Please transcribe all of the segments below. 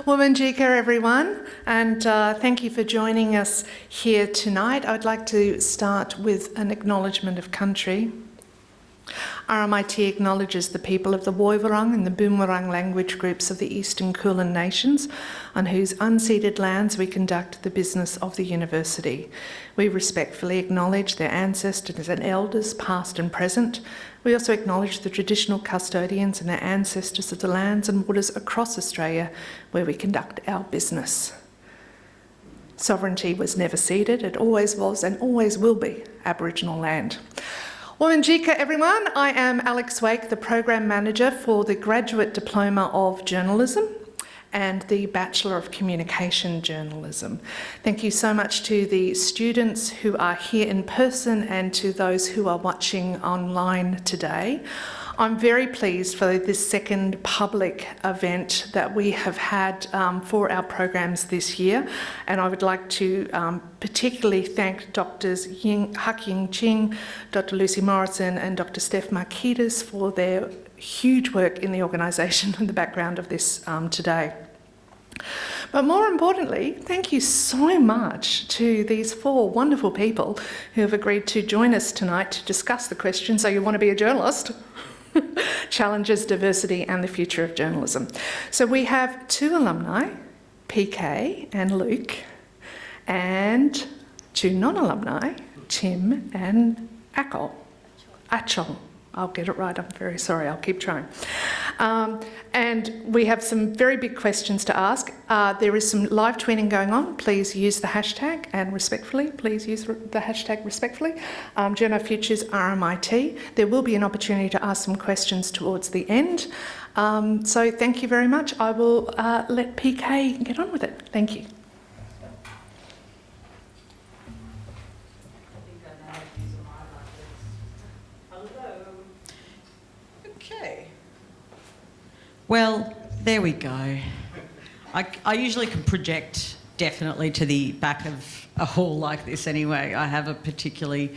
Wominjeka, everyone, and thank you for joining us here tonight. I'd like to start with an acknowledgement of country. RMIT acknowledges the people of the Woiwurrung and the Boonwurrung language groups of the Eastern Kulin Nations, on whose unceded lands we conduct the business of the university. We respectfully acknowledge their ancestors and elders, past and present. We also acknowledge the traditional custodians and their ancestors of the lands and waters across Australia where we conduct our business. Sovereignty was never ceded, it always was and always will be Aboriginal land. Wominjeka, everyone. I am Alex Wake, the Program Manager for the Graduate Diploma of Journalism and the Bachelor of Communication Journalism. Thank you so much to the students who are here in person and to those who are watching online today. I'm very pleased for this second public event that we have had for our programs this year, and I would like to particularly thank Drs. Huck Ying Ching, Dr. Lucy Morrison and Dr. Steph Marquitas for their huge work in the organisation and the background of this today. But more importantly, thank you so much to these four wonderful people who have agreed to join us tonight to discuss the question, so you want to be a journalist? Challenges, diversity and the future of journalism. So we have two alumni, PK and Luke, and two non-alumni, Tim and Achol. I'll get it right, I'm very sorry, I'll keep trying. And we have some very big questions to ask. There is some live tweeting going on. Please use the hashtag and respectfully, please use the hashtag respectfully. Journo Futures RMIT. There will be an opportunity to ask some questions towards the end. So thank you very much. I will let PK get on with it. Thank you. Well, there we go. I usually can project definitely to the back of a hall like this anyway. I have a particularly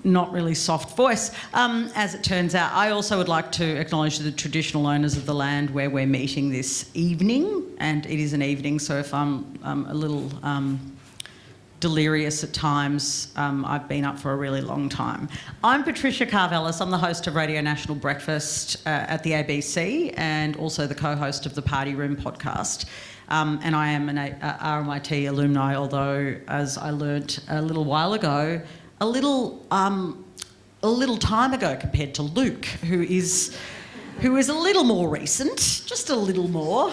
not really soft voice, as it turns out. I also would like to acknowledge the traditional owners of the land where we're meeting this evening, and it is an evening, so if I'm a little delirious at times, I've been up for a really long time. I'm Patricia Karvelas. I'm the host of Radio National Breakfast at the ABC and also the co-host of the Party Room podcast. And I am an RMIT alumni, although, as I learnt a little while ago, a little time ago compared to Luke, who is a little more recent, just a little more.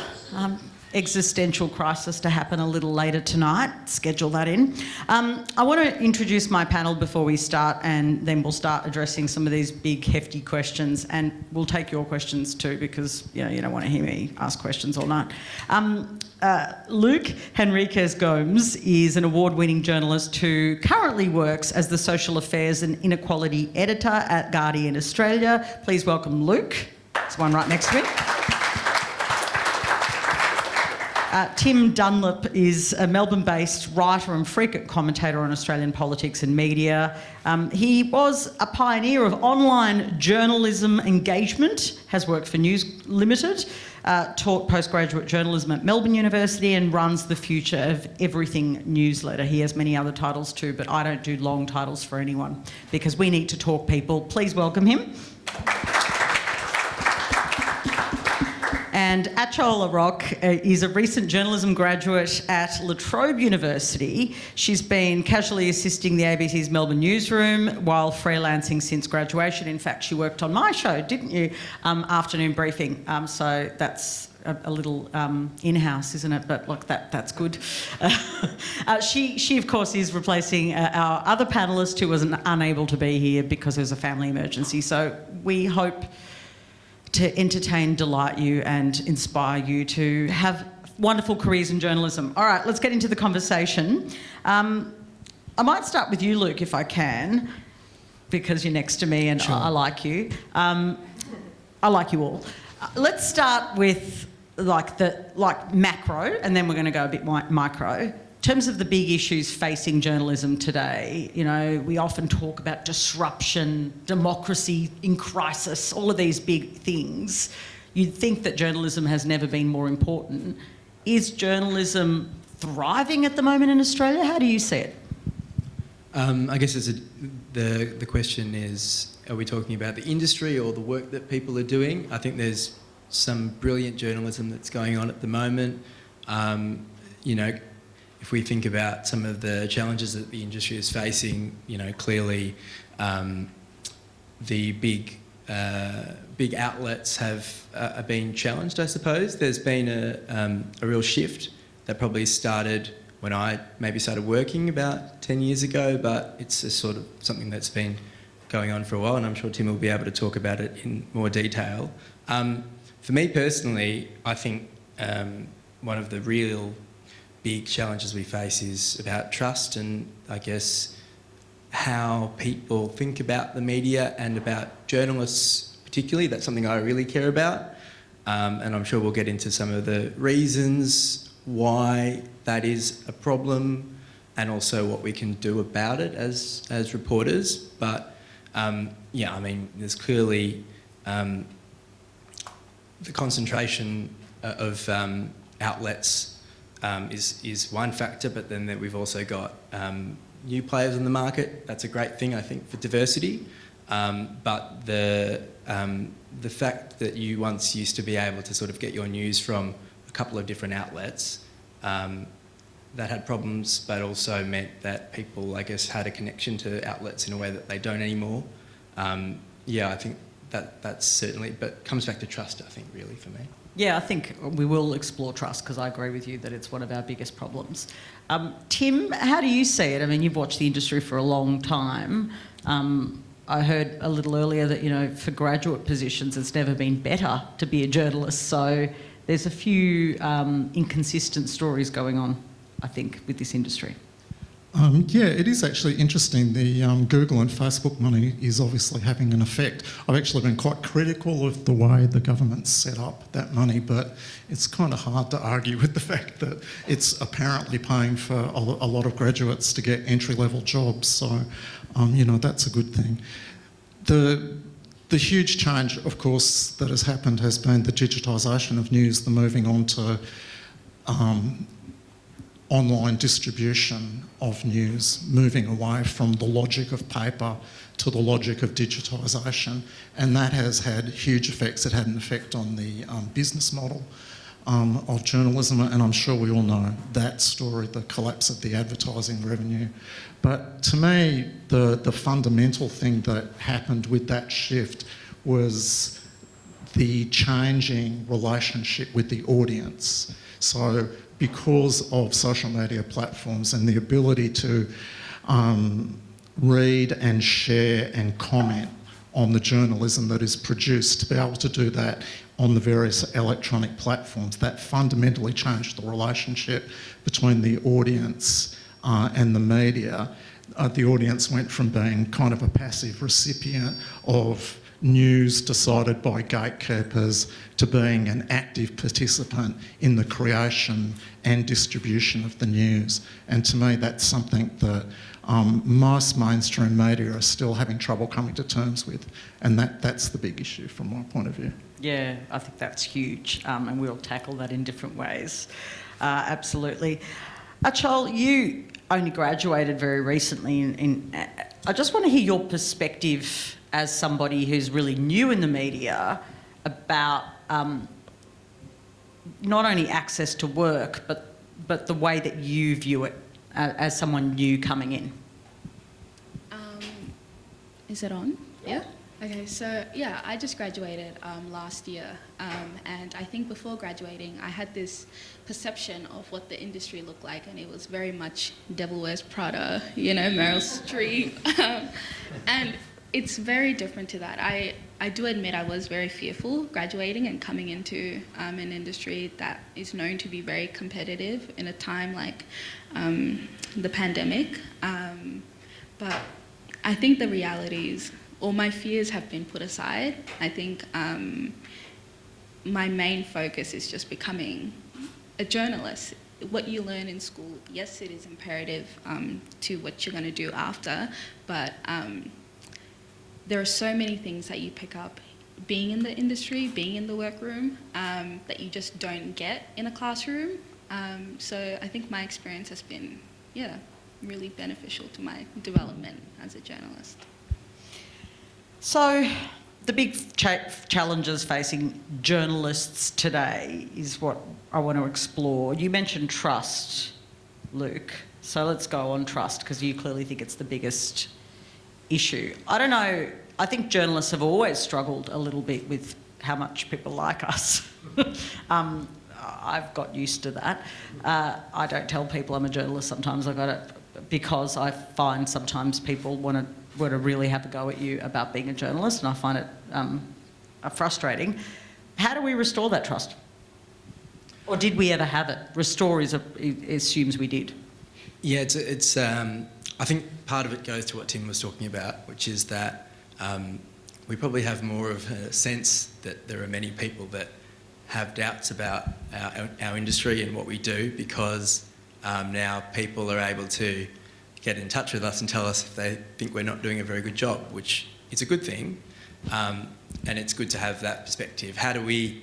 Existential crisis to happen a little later tonight. Schedule that in. I want to introduce my panel before we start, and then we'll start addressing some of these big, hefty questions, and we'll take your questions too, because you don't want to hear me ask questions all night. Luke Henriques-Gomes is an award-winning journalist who currently works as the Social Affairs and Inequality Editor at Guardian Australia. Please welcome Luke. There's one right next to me. Tim Dunlop is a Melbourne-based writer and frequent commentator on Australian politics and media. He was a pioneer of online journalism engagement, has worked for News Limited, taught postgraduate journalism at Melbourne University and runs the Future of Everything newsletter. He has many other titles too, but I don't do long titles for anyone because we need to talk people. Please welcome him. And Achol Arok is a recent journalism graduate at La Trobe University. She's been casually assisting the ABC's Melbourne newsroom while freelancing since graduation. In fact, she worked on my show, didn't you? Afternoon briefing. So that's a little in-house, isn't it? But look, that's good. She of course is replacing our other panellist who was unable to be here because there was a family emergency. So we hope to entertain, delight you and inspire you to have wonderful careers in journalism. All right, let's get into the conversation. I might start with you, Luke, if I can, because you're next to me and sure. I like you. I like you all. Let's start with macro, and then we're going to go a bit micro. In terms of the big issues facing journalism today, we often talk about disruption, democracy in crisis, all of these big things. You'd think that journalism has never been more important. is journalism thriving at the moment in Australia? How do you see it? I guess the question is, are we talking about the industry or the work that people are doing? I think there's some brilliant journalism that's going on at the moment. You know, if we think about some of the challenges that the industry is facing, you know, clearly the big outlets are being challenged, I suppose. There's been a real shift that probably started when I maybe started working about 10 years ago, but it's a sort of something that's been going on for a while, and I'm sure Tim will be able to talk about it in more detail. For me personally, I think one of the real big challenges we face is about trust, and I guess how people think about the media and about journalists particularly. That's something I really care about, and I'm sure we'll get into some of the reasons why that is a problem and also what we can do about it as reporters. But yeah, I mean, there's clearly the concentration of outlets is one factor, but then we've also got new players in the market. That's a great thing, I think, for diversity. But the fact that you once used to be able to sort of get your news from a couple of different outlets, that had problems, but also meant that people, I guess, had a connection to outlets in a way that they don't anymore. Yeah, I think that's certainly, but comes back to trust, I think, really, for me. Yeah, I think we will explore trust, because I agree with you that it's one of our biggest problems. Tim, how do you see it? I mean, you've watched the industry for a long time. I heard a little earlier that, you know, for graduate positions, it's never been better to be a journalist. So there's a few inconsistent stories going on, I think, with this industry. Yeah, it is actually interesting. The Google and Facebook money is obviously having an effect. I've actually been quite critical of the way the government set up that money, but it's kind of hard to argue with the fact that it's apparently paying for a lot of graduates to get entry-level jobs. So, you know, that's a good thing. The huge change, of course, that has happened has been the digitisation of news, the moving on to online distribution of news, moving away from the logic of paper to the logic of digitisation, and that has had huge effects. It had an effect on the business model of journalism, and I'm sure we all know that story, the collapse of the advertising revenue. But to me, the fundamental thing that happened with that shift was the changing relationship with the audience. So because of social media platforms and the ability to read and share and comment on the journalism that is produced, to be able to do that on the various electronic platforms, that fundamentally changed the relationship between the audience and the media. The audience went from being kind of a passive recipient of news decided by gatekeepers to being an active participant in the creation and distribution of the news. And to me, that's something that most mainstream media are still having trouble coming to terms with, and that's the big issue from my point of view. Yeah, I think that's huge, and we'll tackle that in different ways. Absolutely. Achol, you only graduated very recently. I just want to hear your perspective as somebody who's really new in the media about not only access to work, but the way that you view it as someone new coming in. Is it on? Yeah. Okay, so yeah, I just graduated last year, and I think before graduating, I had this perception of what the industry looked like, and it was very much Devil Wears Prada, you know, Meryl Streep, and it's very different to that. I do admit I was very fearful graduating and coming into an industry that is known to be very competitive in a time like the pandemic, but I think the reality is, all my fears have been put aside. I think my main focus is just becoming a journalist. What you learn in school, yes, it is imperative to what you're going to do after, but there are so many things that you pick up being in the industry, being in the workroom, that you just don't get in a classroom. So I think my experience has been, really beneficial to my development as a journalist. So the big challenges facing journalists today is what I want to explore. You mentioned trust, Luke. So let's go on trust, because you clearly think it's the biggest issue. I don't know, I think journalists have always struggled a little bit with how much people like us. I've got used to that. I don't tell people I'm a journalist sometimes. I've got it because I find sometimes people want to really have a go at you about being a journalist, and I find it frustrating. How do we restore that trust? Or did we ever have it? Restore assumes we did. Yeah, it's. I think part of it goes to what Tim was talking about, which is that we probably have more of a sense that there are many people that have doubts about our industry and what we do, because now people are able to get in touch with us and tell us if they think we're not doing a very good job, which is a good thing, and it's good to have that perspective. How do we...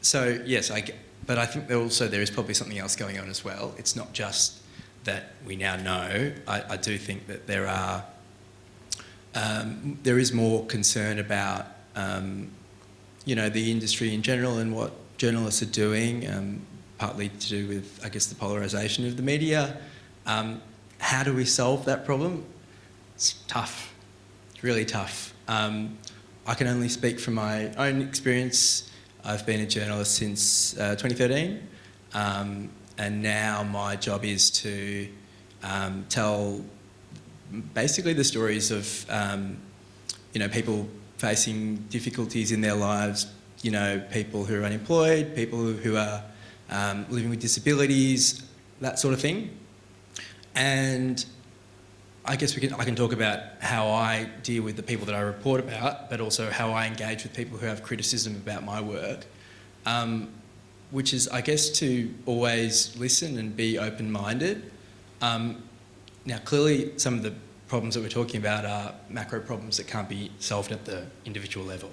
So, yes, but I think there is probably something else going on as well. It's not just that we now know. I do think that there is more concern about the industry in general and what journalists are doing, partly to do with, I guess, the polarisation of the media. How do we solve that problem? It's tough. It's really tough. I can only speak from my own experience. I've been a journalist since 2013, and now my job is to tell basically the stories of people facing difficulties in their lives, people who are unemployed, people who are living with disabilities, that sort of thing. And I guess I can talk about how I deal with the people that I report about, but also how I engage with people who have criticism about my work, which is, I guess, to always listen and be open-minded. Now, clearly, some of the problems that we're talking about are macro problems that can't be solved at the individual level.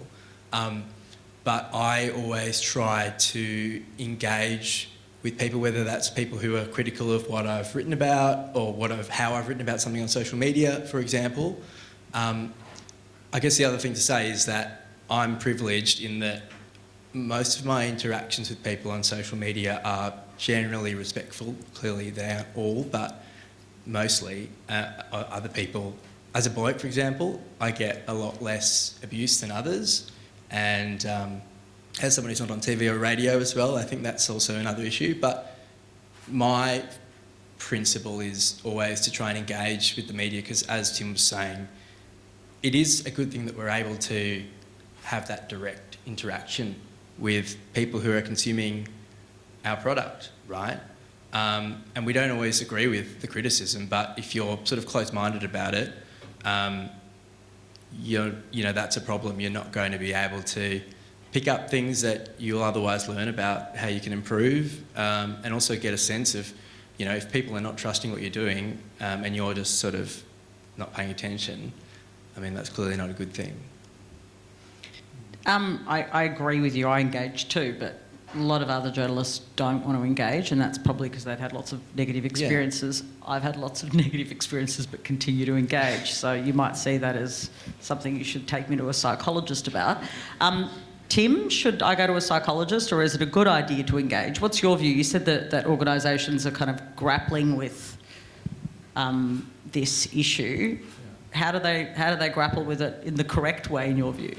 But I always try to engage with people, whether that's people who are critical of what I've written about or how I've written about something on social media, for example. I guess the other thing to say is that I'm privileged in that most of my interactions with people on social media are generally respectful. Clearly they aren't all, but mostly other people. As a bloke, for example, I get a lot less abuse than others, and as someone who's not on TV or radio as well, I think that's also another issue. But my principle is always to try and engage with the media, because as Tim was saying, it is a good thing that we're able to have that direct interaction with people who are consuming our product, right? And we don't always agree with the criticism, but if you're sort of close-minded about it, that's a problem. You're not going to be able to pick up things that you'll otherwise learn about how you can improve, and also get a sense of, if people are not trusting what you're doing, and you're just sort of not paying attention, I mean, that's clearly not a good thing. I agree with you. I engage too, but a lot of other journalists don't want to engage, and that's probably because they've had lots of negative experiences. Yeah. I've had lots of negative experiences but continue to engage, so you might see that as something you should take me to a psychologist about. Tim, should I go to a psychologist, or is it a good idea to engage? What's your view? You said that organisations are kind of grappling with this issue. How do they grapple with it in the correct way, in your view?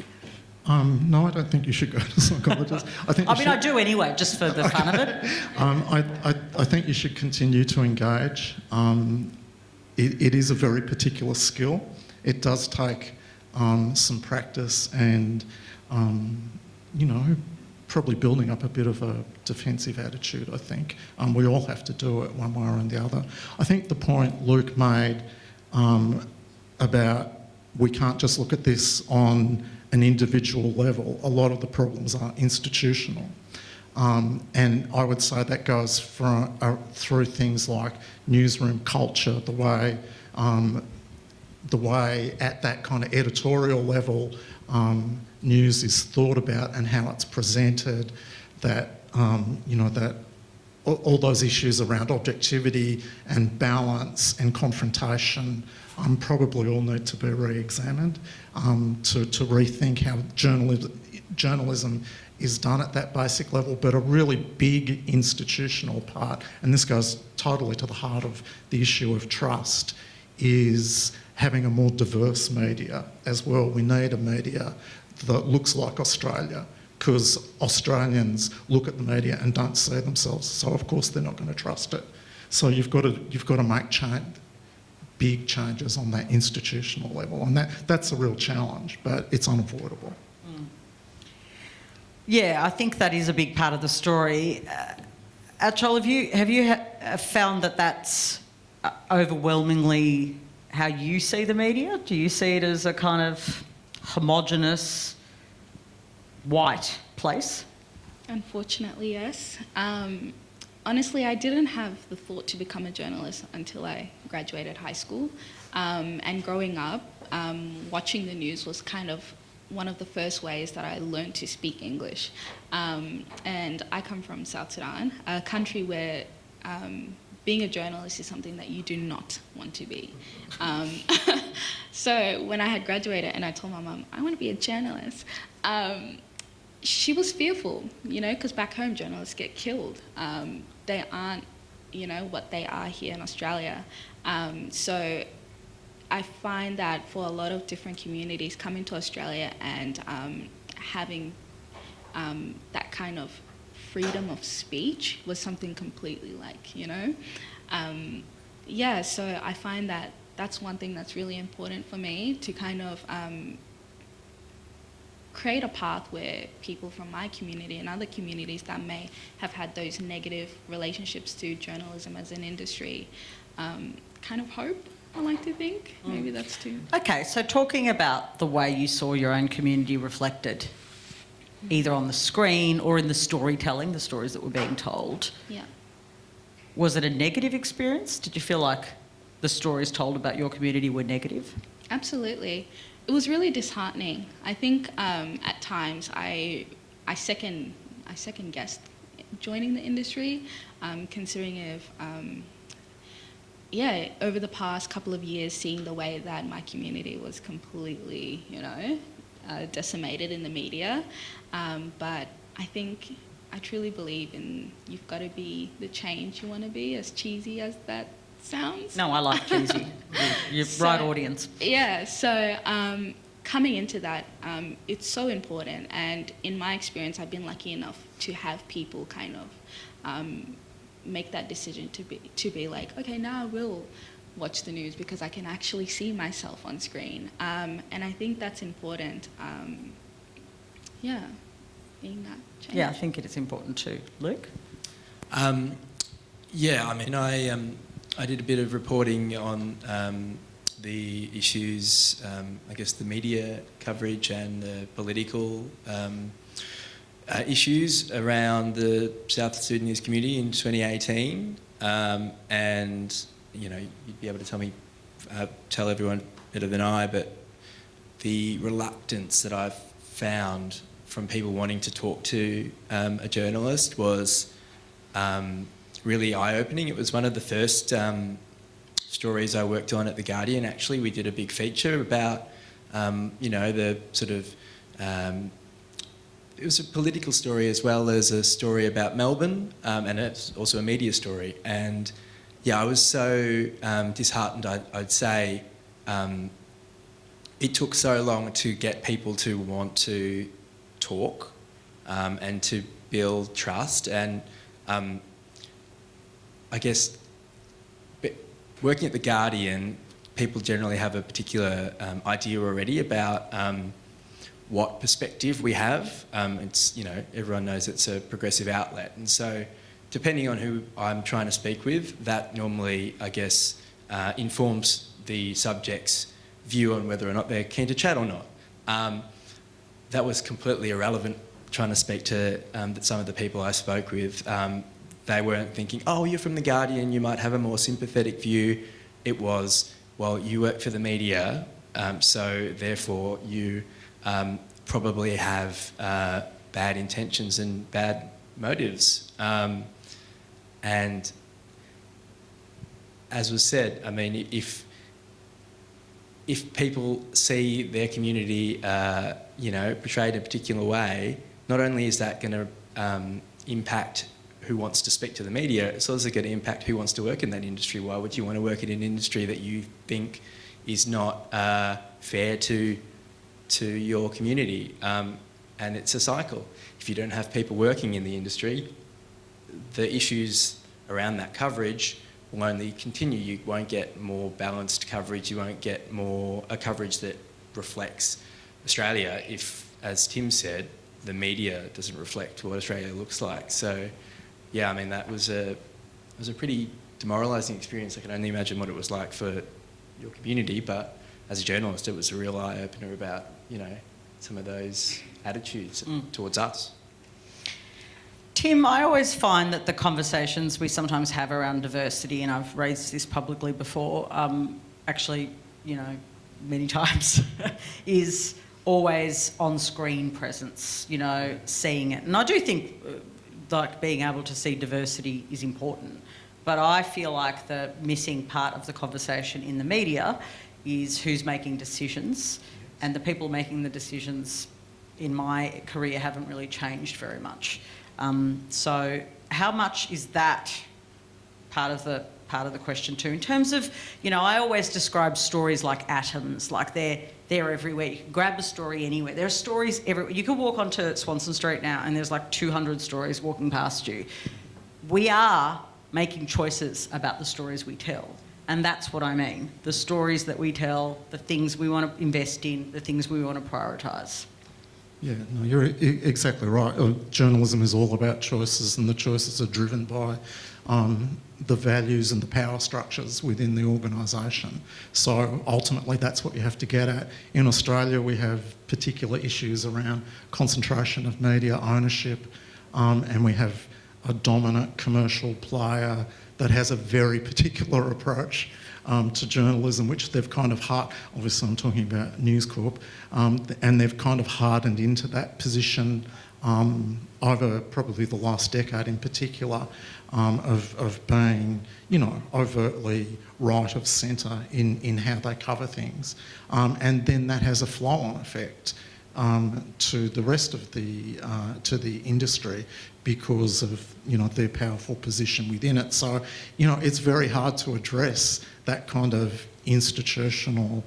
No, I don't think you should go to a psychologist. I do anyway, just for the fun of it. I think you should continue to engage. It is a very particular skill. It does take some practice and, probably building up a bit of a defensive attitude, I think. We all have to do it one way or the other. I think the point Luke made about we can't just look at this on an individual level. A lot of the problems are institutional. And I would say that goes through things like newsroom culture, the way at that kind of editorial level news is thought about and how it's presented, that all those issues around objectivity and balance and confrontation probably all need to be re-examined, to rethink how journalism is done at that basic level. But a really big institutional part, and this goes totally to the heart of the issue of trust, is having a more diverse media as well. We need a media that looks like Australia, because Australians look at the media and don't see themselves, so of course they're not going to trust it. So you've got to make big changes on that institutional level, and that's a real challenge, but it's unavoidable. Yeah, I think that is a big part of the story. Achol, have you found that that's overwhelmingly how you see the media? Do you see it as a kind of homogenous, white place? Unfortunately, yes. Honestly, I didn't have the thought to become a journalist until I graduated high school. And growing up, watching the news was kind of one of the first ways that I learned to speak English. And I come from South Sudan, a country where being a journalist is something that you do not want to be. So when I had graduated and I told my mum, I want to be a journalist, she was fearful, because back home journalists get killed. They aren't, what they are here in Australia. So I find that for a lot of different communities coming to Australia and having that kind of freedom of speech was something completely so I find that that's one thing that's really important for me, to kind of create a path where people from my community and other communities that may have had those negative relationships to journalism as an industry kind of hope, I like to think. Maybe that's too... Okay, so talking about the way you saw your own community reflected, either on the screen or in the storytelling, the stories that were being told. Yeah. Was it a negative experience? Did you feel like the stories told about your community were negative? Absolutely. It was really disheartening. I think at times I second guessed joining the industry, considering if over the past couple of years, seeing the way that my community was completely, decimated in the media. But I truly believe in you've got to be the change you want to be, as cheesy as that sounds. No, I like cheesy. You're right audience. Yeah, so coming into that, it's so important. And in my experience, I've been lucky enough to have people kind of make that decision to be like, okay, now I will watch the news because I can actually see myself on screen. And I think that's important. Being that change. Yeah, I think it is important too. Luke? I did a bit of reporting on the issues, the media coverage and the political issues around the South Sudanese community in 2018. And, you'd be able to tell everyone better than I, but the reluctance that I've found from people wanting to talk to a journalist was really eye-opening. It was one of the first stories I worked on at The Guardian. Actually, we did a big feature about, the sort of... it was a political story as well as a story about Melbourne, and it's also a media story. And, I was so disheartened, I'd say. It took so long to get people to want to talk and to build trust. And working at The Guardian, people generally have a particular idea already about what perspective we have. Everyone knows it's a progressive outlet. And so depending on who I'm trying to speak with, that normally, informs the subject's view on whether or not they're keen to chat or not. That was completely irrelevant trying to speak to some of the people I spoke with. They weren't thinking, oh, you're from The Guardian, you might have a more sympathetic view. It was, well, you work for the media, so therefore you probably have bad intentions and bad motives. And as was said, I mean, if people see their community, portrayed in a particular way, not only is that going to impact who wants to speak to the media, it's also going to impact who wants to work in that industry. Why would you want to work in an industry that you think is not fair to your community? And it's a cycle. If you don't have people working in the industry, the issues around that coverage will only continue. You won't get more balanced coverage. You won't get more a coverage that reflects Australia if, as Tim said, the media doesn't reflect what Australia looks like. So, yeah, I mean, that was a pretty demoralising experience. I can only imagine what it was like for your community, but as a journalist, it was a real eye-opener about, some of those attitudes towards us. Tim, I always find that the conversations we sometimes have around diversity, and I've raised this publicly before, actually, many times, is always on-screen presence, seeing it. And I do think, being able to see diversity is important. But I feel like the missing part of the conversation in the media is who's making decisions, and the people making the decisions in my career haven't really changed very much. So how much is that part of the question too? In terms of, I always describe stories like atoms, like they're everywhere. You can grab a story anywhere. There are stories everywhere. You could walk onto Swanston Street now and there's like 200 stories walking past you. We are making choices about the stories we tell. And that's what I mean. The stories that we tell, the things we want to invest in, the things we want to prioritise. Yeah, no, you're exactly right. Journalism is all about choices, and the choices are driven by the values and the power structures within the organisation. So ultimately that's what you have to get at. In Australia we have particular issues around concentration of media ownership, and we have a dominant commercial player that has a very particular approach to journalism, which they've kind of obviously I'm talking about News Corp, and they've kind of hardened into that position over probably the last decade in particular, of being, overtly right of centre in how they cover things. And then that has a flow-on effect to the rest of the industry because of their powerful position within it. So it's very hard to address that kind of institutional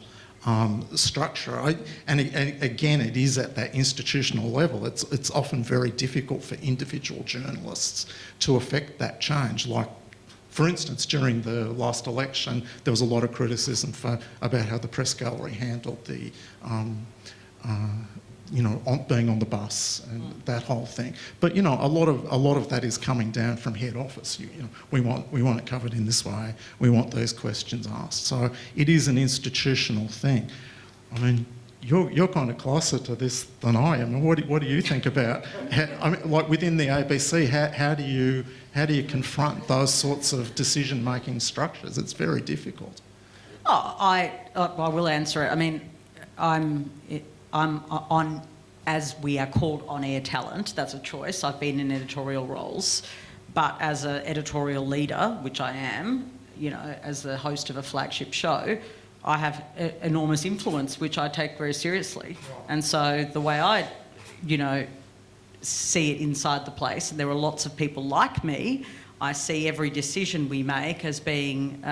structure. And again, it is at that institutional level. It's often very difficult for individual journalists to affect that change. Like, for instance, during the last election, there was a lot of criticism about how the press gallery handled the being on the bus and that whole thing. But a lot of that is coming down from head office. We want it covered in this way. We want those questions asked. So it is an institutional thing. I mean, you're kind of closer to this than I am. And what do you think about? Like within the ABC, how do you confront those sorts of decision-making structures? It's very difficult. I will answer it. I mean, I'm on, as we are called, on-air talent. That's a choice. I've been in editorial roles, but as an editorial leader, which I am, as the host of a flagship show, I have enormous influence, which I take very seriously. And so the way I, see it inside the place, and there are lots of people like me, I see every decision we make as being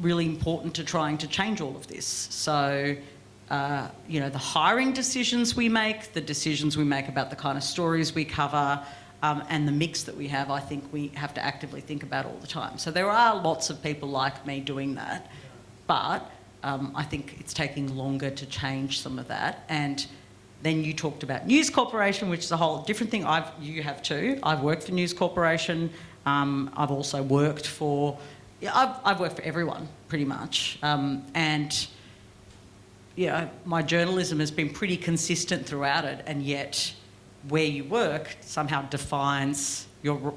really important to trying to change all of this. So the hiring decisions we make, the decisions we make about the kind of stories we cover, and the mix that we have, I think we have to actively think about all the time. So there are lots of people like me doing that, but I think it's taking longer to change some of that. And then you talked about News Corporation, which is a whole different thing. You have too. I've worked for News Corporation. I've also worked for... I've worked for everyone, pretty much. My journalism has been pretty consistent throughout it, and yet where you work somehow defines your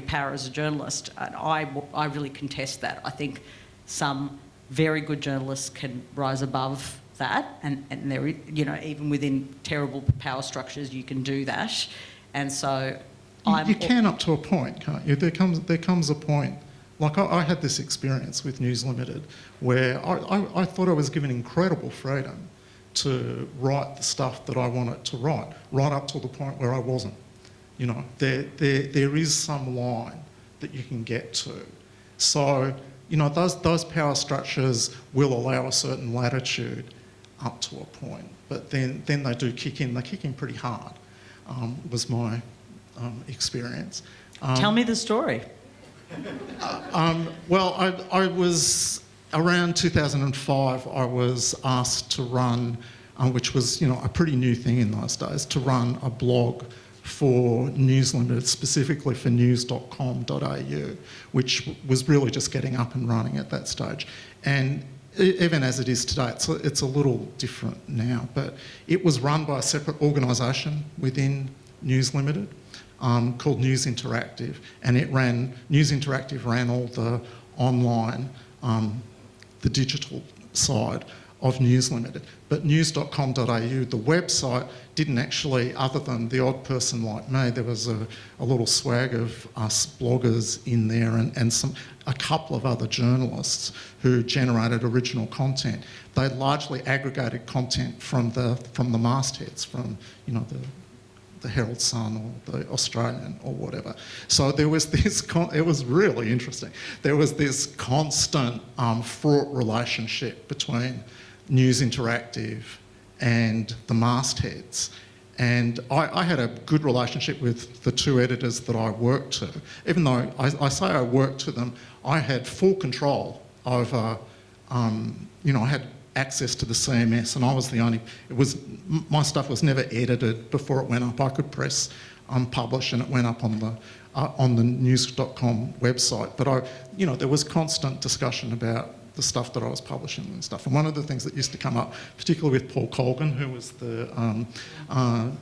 power as a journalist. And I really contest that. I think some very good journalists can rise above that, and there, even within terrible power structures, you can do that. And so You can up to a point, can't you? There comes a point. Like I had this experience with News Limited where I thought I was given incredible freedom to write the stuff that I wanted to write, right up to the point where I wasn't. You know, there is some line that you can get to. So, you know, those power structures will allow a certain latitude up to a point, but then they do kick in. They kick in pretty hard, was my experience. Tell me the story. Well, I was, around 2005, I was asked to run, which was, you know, a pretty new thing in those days, to run a blog for News Limited, specifically for news.com.au, which was really just getting up and running at that stage. And even as it is today, it's a little different now, but it was run by a separate organisation within News Limited called News Interactive, and News Interactive ran all the online, the digital side of News Limited. But news.com.au, the website, didn't actually, other than the odd person like me, there was a little swag of us bloggers in there and a couple of other journalists who generated original content. They largely aggregated content from the mastheads, from, you know, the Herald Sun or the Australian or whatever. So there was this, it was really interesting. There was this constant fraught relationship between News Interactive and the mastheads. And I had a good relationship with the two editors that I worked to. Even though I say I worked to them, I had full control over, you know, I had access to the CMS, and I was the only, my stuff was never edited before it went up. I could press publish and it went up on the news.com website. But you know, there was constant discussion about the stuff that I was publishing and stuff. And one of the things that used to come up, particularly with Paul Colgan, who was the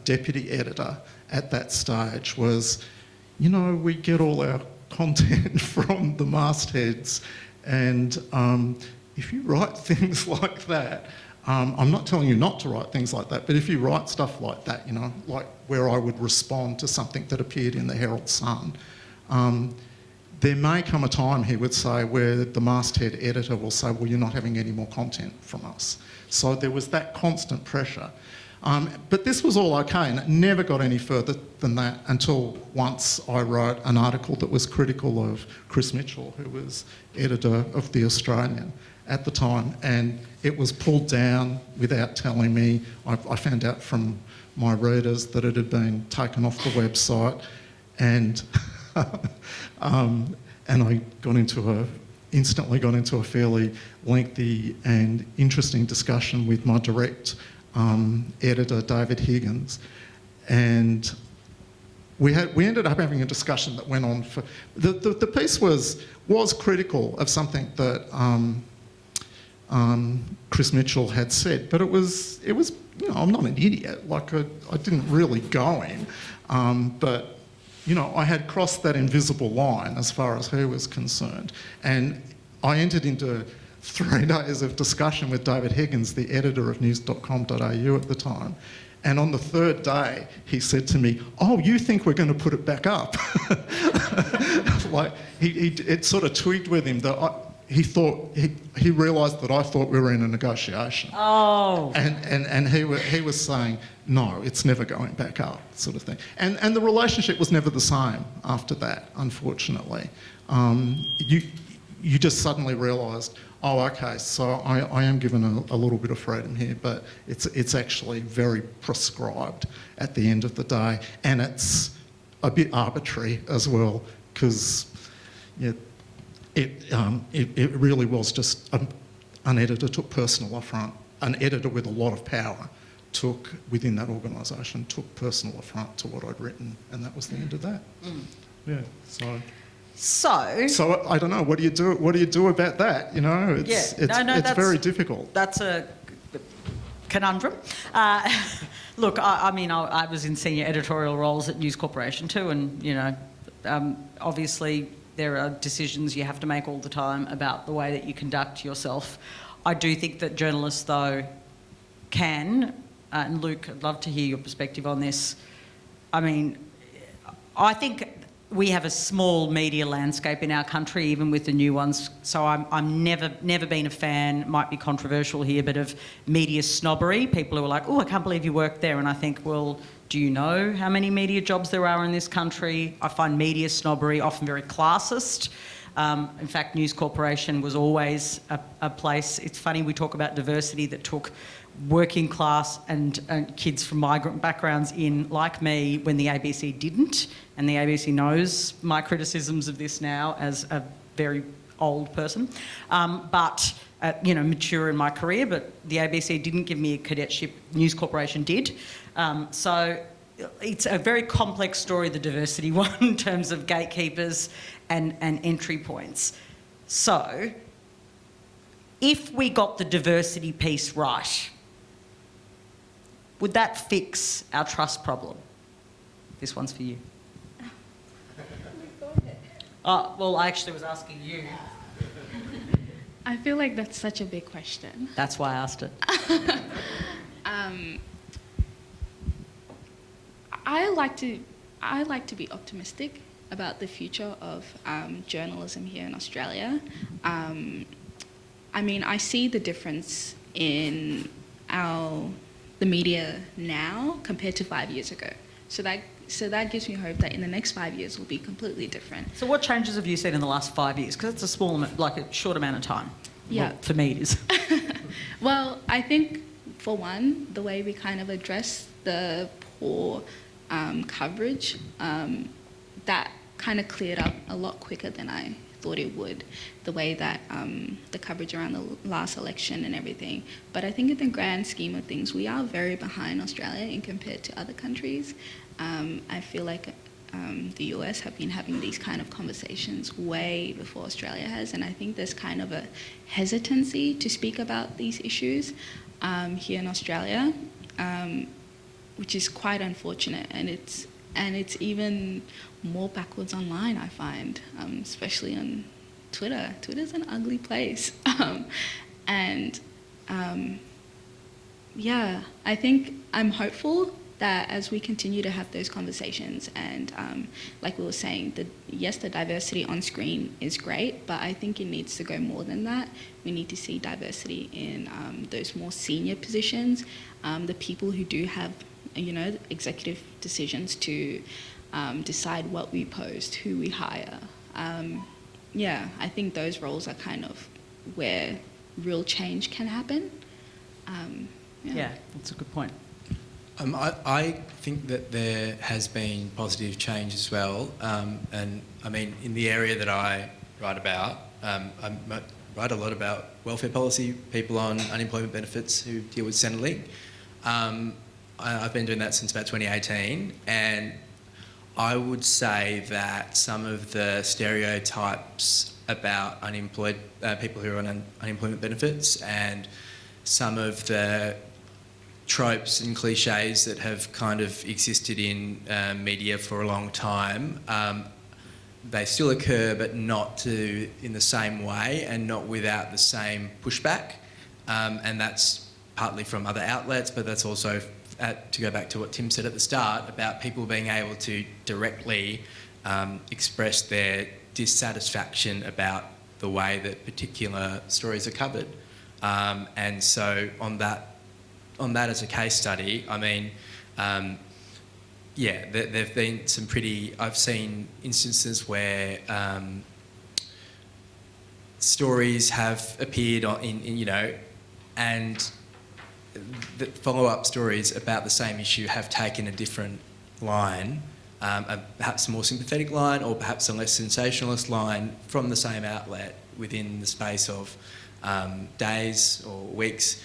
deputy editor at that stage, was, you know, we get all our content from the mastheads, and if you write things like that, I'm not telling you not to write things like that, but if you write stuff like that, you know, like where I would respond to something that appeared in the Herald Sun, there may come a time, he would say, where the masthead editor will say, well, you're not having any more content from us. So there was that constant pressure. But this was all okay, and it never got any further than that until once I wrote an article that was critical of Chris Mitchell, who was editor of The Australian at the time, and it was pulled down without telling me. I found out from my readers that it had been taken off the website, and and I instantly got into a fairly lengthy and interesting discussion with my direct editor, David Higgins, and we ended up having a discussion that went on for... The piece was critical of something that Chris Mitchell had said, but it was, you know, I'm not an idiot, like I didn't really go in, but, you know, I had crossed that invisible line as far as he was concerned, and I entered into 3 days of discussion with David Higgins, the editor of news.com.au at the time, and on the 3rd day he said to me, oh, you think we're going to put it back up? Like, it sort of twigged with him that he realised that I thought we were in a negotiation. Oh. And he was saying, no, it's never going back up, sort of thing. And the relationship was never the same after that, unfortunately. You just suddenly realised, oh, okay, so I am given a little bit of freedom here, but it's actually very prescribed at the end of the day, and it's a bit arbitrary as well, because it really was just an editor took personal affront. An editor with a lot of power within that organisation took personal affront to what I'd written, and that was the end of that. Mm. Yeah, So I don't know. What do you do? What do you do about that? You know, it's very difficult. That's a conundrum. Look, I mean, I was in senior editorial roles at News Corporation too, and you know, obviously there are decisions you have to make all the time about the way that you conduct yourself. I do think that journalists, though, can, and Luke, I'd love to hear your perspective on this. I mean, I think we have a small media landscape in our country, even with the new ones. So I'm never been a fan, might be controversial here, but of media snobbery. People who are like, oh, I can't believe you work there. And I think, well, do you know how many media jobs there are in this country? I find media snobbery often very classist. In fact, News Corporation was always a place. It's funny, we talk about diversity that took working class and kids from migrant backgrounds in, like me, when the ABC didn't. And the ABC knows my criticisms of this now as a very old person. Mature in my career, but the ABC didn't give me a cadetship, News Corporation did. So it's a very complex story, the diversity one, in terms of gatekeepers and entry points. So if we got the diversity piece right, would that fix our trust problem? This one's for you. Well, I actually was asking you. I feel like that's such a big question. That's why I asked it. I like to be optimistic about the future of journalism here in Australia. I see the difference in the media now compared to 5 years ago. So that gives me hope that in the next 5 years will be completely different. So what changes have you seen in the last 5 years? Because it's a small amount, like a short amount of time. Yeah. Well, for me it is. Well, I think, for one, the way we kind of address the poor coverage, that kind of cleared up a lot quicker than I thought it would, the way that the coverage around the last election and everything. But I think in the grand scheme of things, we are very behind Australia in compared to other countries. I feel like the US have been having these kind of conversations way before Australia has, and I think there's kind of a hesitancy to speak about these issues here in Australia, which is quite unfortunate, and it's even more backwards online, I find, especially on Twitter. Twitter's an ugly place. I think I'm hopeful that as we continue to have those conversations and like we were saying, the diversity on screen is great, but I think it needs to go more than that. We need to see diversity in those more senior positions, the people who do have, executive decisions to decide what we post, who we hire. I think those roles are kind of where real change can happen. Yeah, that's a good point. I think that there has been positive change as well, and I mean in the area that I write about, I write a lot about welfare policy, people on unemployment benefits who deal with Centrelink. I've been doing that since about 2018, and I would say that some of the stereotypes about unemployed people who are on unemployment benefits and some of the tropes and cliches that have kind of existed in media for a long time, they still occur, but not in the same way and not without the same pushback. And that's partly from other outlets, but that's also, to go back to what Tim said at the start, about people being able to directly express their dissatisfaction about the way that particular stories are covered. And so on that as a case study, I mean, there've been some I've seen instances where stories have appeared and the follow-up stories about the same issue have taken a different line, perhaps a more sympathetic line or perhaps a less sensationalist line from the same outlet within the space of days or weeks.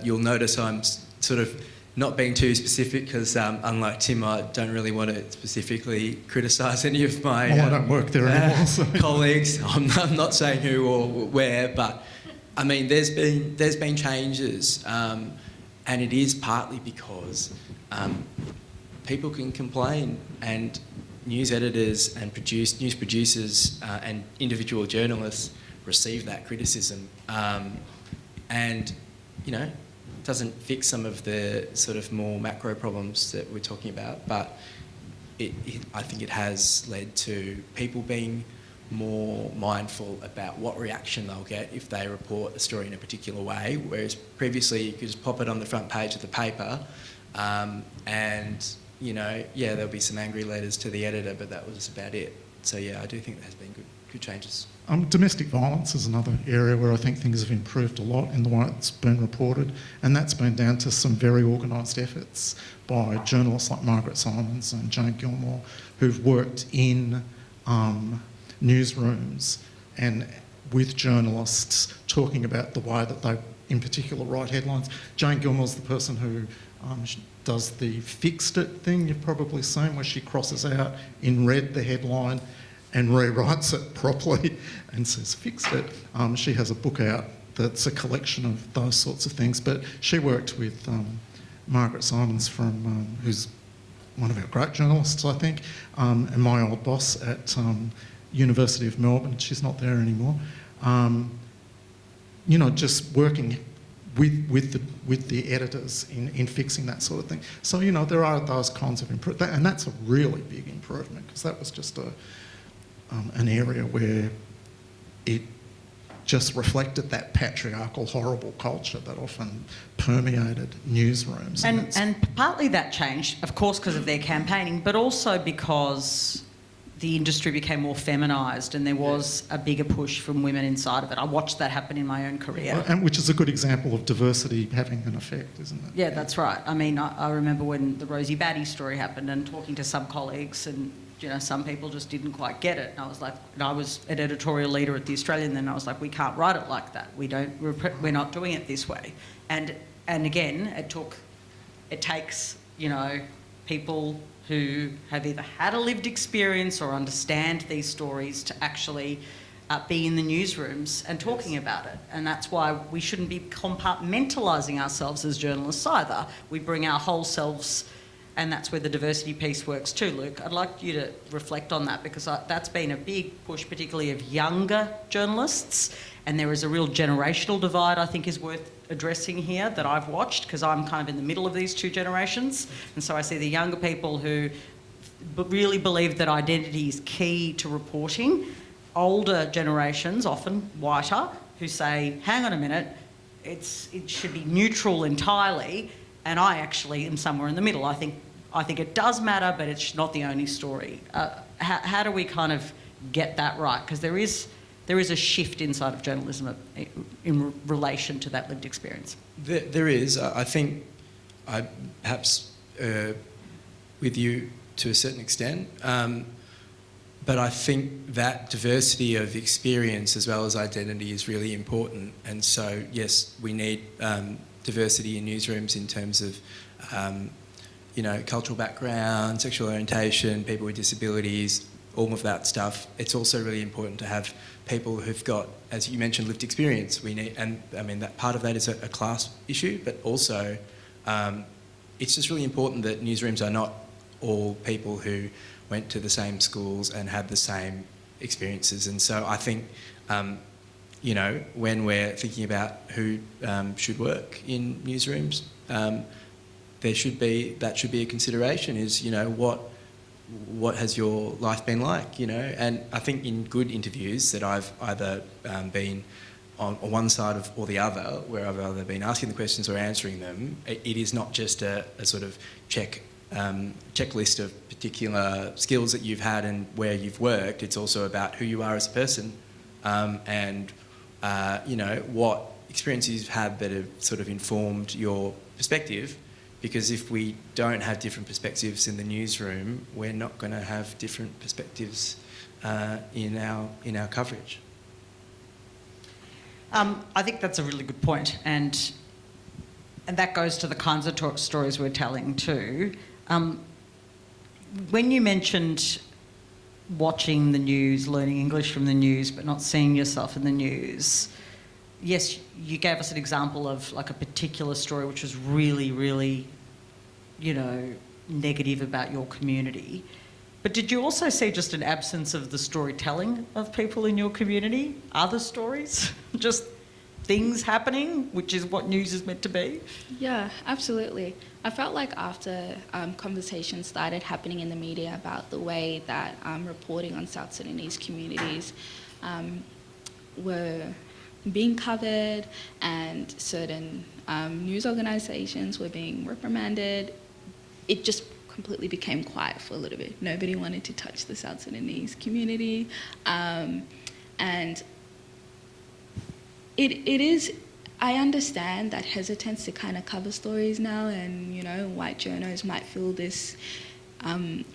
You'll notice I'm sort of not being too specific because, unlike Tim, I don't really want to specifically criticise any of my I don't work there anymore, so. colleagues. I'm not saying who or where, but I mean, there's been changes, and it is partly because people can complain, and news editors and news producers and individual journalists receive that criticism. And, doesn't fix some of the sort of more macro problems that we're talking about, but I think it has led to people being more mindful about what reaction they'll get if they report a story in a particular way, whereas previously you could just pop it on the front page of the paper and, you know, yeah, there'll be some angry letters to the editor, but that was about it. So yeah, I do think there has been good changes. Domestic violence is another area where I think things have improved a lot in the way it's been reported, and that's been down to some very organised efforts by journalists like Margaret Simons and Jane Gilmore, who've worked in newsrooms and with journalists talking about the way that they, in particular, write headlines. Jane Gilmore's the person who does the fixed it thing you've probably seen, where she crosses out in red the headline and rewrites it properly and says fixed it. She has a book out that's a collection of those sorts of things, but she worked with Margaret Simons who's one of our great journalists, I think, and my old boss at University of Melbourne. She's not there anymore. You know, just working with the editors in fixing that sort of thing. So, you know, there are those kinds of improvements, and that's a really big improvement, because that was just an area where it just reflected that patriarchal, horrible culture that often permeated newsrooms. And partly that changed, of course, because of their campaigning, but also because the industry became more feminised and there was a bigger push from women inside of it. I watched that happen in my own career. And which is a good example of diversity having an effect, isn't it? Yeah, that's right. I mean, I remember when the Rosie Batty story happened and talking to some colleagues, and, you know, some people just didn't quite get it. And I was like, and I was an editorial leader at The Australian then, and I was like, we can't write it like that. We're not doing it this way. And again, it takes, you know, people who have either had a lived experience or understand these stories to actually be in the newsrooms and talking about it. And that's why we shouldn't be compartmentalising ourselves as journalists either. We bring our whole selves, and that's where the diversity piece works too, Luke. I'd like you to reflect on that, because that's been a big push, particularly of younger journalists, and there is a real generational divide I think is worth addressing here that I've watched, because I'm kind of in the middle of these two generations, and so I see the younger people who really believe that identity is key to reporting, older generations, often whiter, who say, hang on a minute, it should be neutral entirely, and I actually am somewhere in the middle. I think it does matter, but it's not the only story. How do we kind of get that right? Because there is a shift inside of journalism in relation to that lived experience. There is. I think I perhaps with you to a certain extent, but I think that diversity of experience as well as identity is really important. And so, yes, we need diversity in newsrooms in terms of, you know, cultural background, sexual orientation, people with disabilities, all of that stuff. It's also really important to have people who've got, as you mentioned, lived experience. We need, and I mean, that part of that is a class issue, but also it's just really important that newsrooms are not all people who went to the same schools and had the same experiences. And so I think, you know, when we're thinking about who should work in newsrooms, that should be a consideration, is, you know, what has your life been like, you know? And I think in good interviews that I've either been on one side of or the other, where I've either been asking the questions or answering them, it is not just a sort of checklist of particular skills that you've had and where you've worked. It's also about who you are as a person, and you know, what experiences you've had that have sort of informed your perspective. Because if we don't have different perspectives in the newsroom, we're not going to have different perspectives in our coverage. I think that's a really good point, and that goes to the kinds of stories we're telling too. When you mentioned watching the news, learning English from the news, but not seeing yourself in the news, yes, you gave us an example of like a particular story which was really, really, you know, negative about your community. But did you also see just an absence of the storytelling of people in your community? Other stories? Just things happening, which is what news is meant to be? Yeah, absolutely. I felt like after conversations started happening in the media about the way that reporting on South Sudanese communities were being covered, and certain news organisations were being reprimanded, it just completely became quiet for a little bit. Nobody wanted to touch the South Sudanese community. And it is, I understand that hesitance to kind of cover stories now, and, you know, white journos might feel this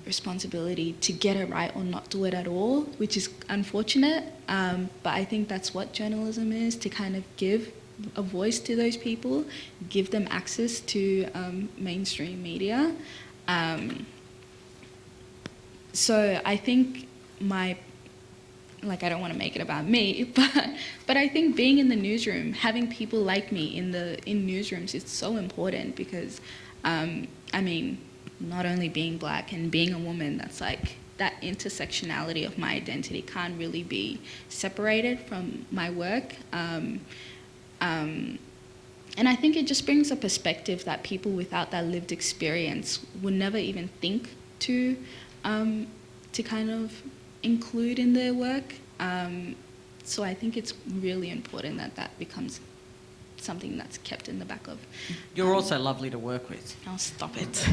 responsibility to get it right or not do it at all, which is unfortunate. But I think that's what journalism is, to kind of give a voice to those people, give them access to mainstream media. So I think I don't want to make it about me, but I think being in the newsroom, having people like me in newsrooms is so important, because I mean, not only being black and being a woman, that's like, that intersectionality of my identity can't really be separated from my work. And I think it just brings a perspective that people without that lived experience would never even think to kind of include in their work. So I think it's really important that that becomes something that's kept in the back of. You're also lovely to work with. I'll stop it.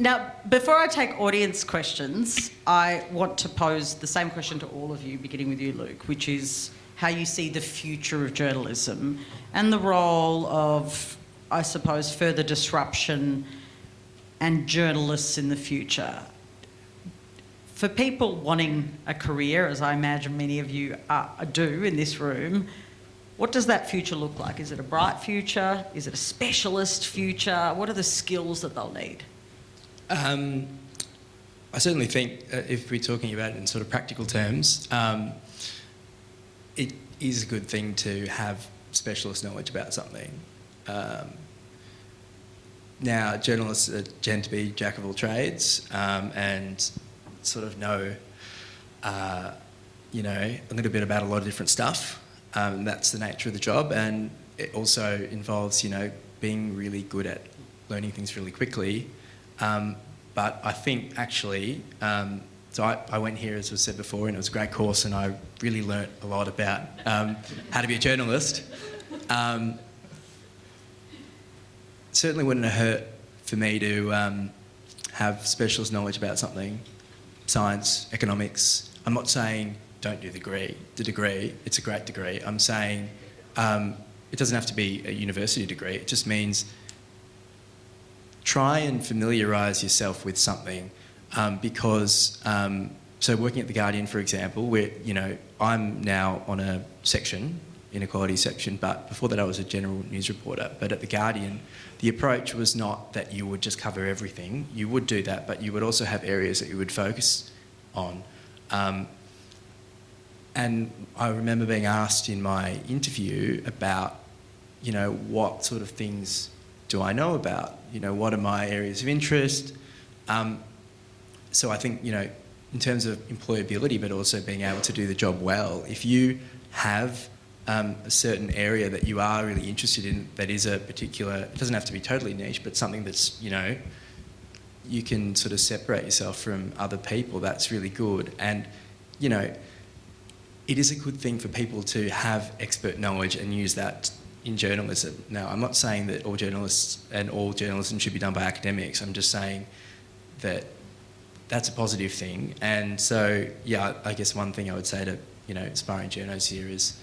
Now, before I take audience questions, I want to pose the same question to all of you, beginning with you, Luke, which is how you see the future of journalism and the role of, I suppose, further disruption and journalists in the future. For people wanting a career, as I imagine many of you do in this room, what does that future look like? Is it a bright future? Is it a specialist future? What are the skills that they'll need? I certainly think, if we're talking about it in sort of practical terms, it is a good thing to have specialist knowledge about something. Now, journalists tend to be jack of all trades and sort of know, a little bit about a lot of different stuff. That's the nature of the job, and it also involves, being really good at learning things really quickly. But I think actually, so I went here, as was said before, and it was a great course, and I really learnt a lot about how to be a journalist. Certainly wouldn't have hurt for me to have specialist knowledge about something, science, economics. I'm not saying don't do the degree, it's a great degree. I'm saying it doesn't have to be a university degree, it just means try and familiarise yourself with something, because, so working at The Guardian, for example, where, I'm now on a section, inequality section, but before that I was a general news reporter. But at The Guardian, the approach was not that you would just cover everything. You would do that, but you would also have areas that you would focus on. And I remember being asked in my interview about, what sort of things do I know about? What are my areas of interest? So I think, in terms of employability, but also being able to do the job well, if you have a certain area that you are really interested in, that is a particular, it doesn't have to be totally niche, but something that's, you can sort of separate yourself from other people, that's really good. And, it is a good thing for people to have expert knowledge and use that in journalism. Now, I'm not saying that all journalists and all journalism should be done by academics. I'm just saying that that's a positive thing. And so, yeah, I guess one thing I would say to, aspiring journos here is,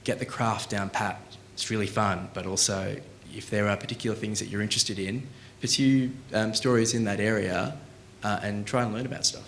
get the craft down pat. It's really fun, but also if there are particular things that you're interested in, pursue stories in that area and try and learn about stuff.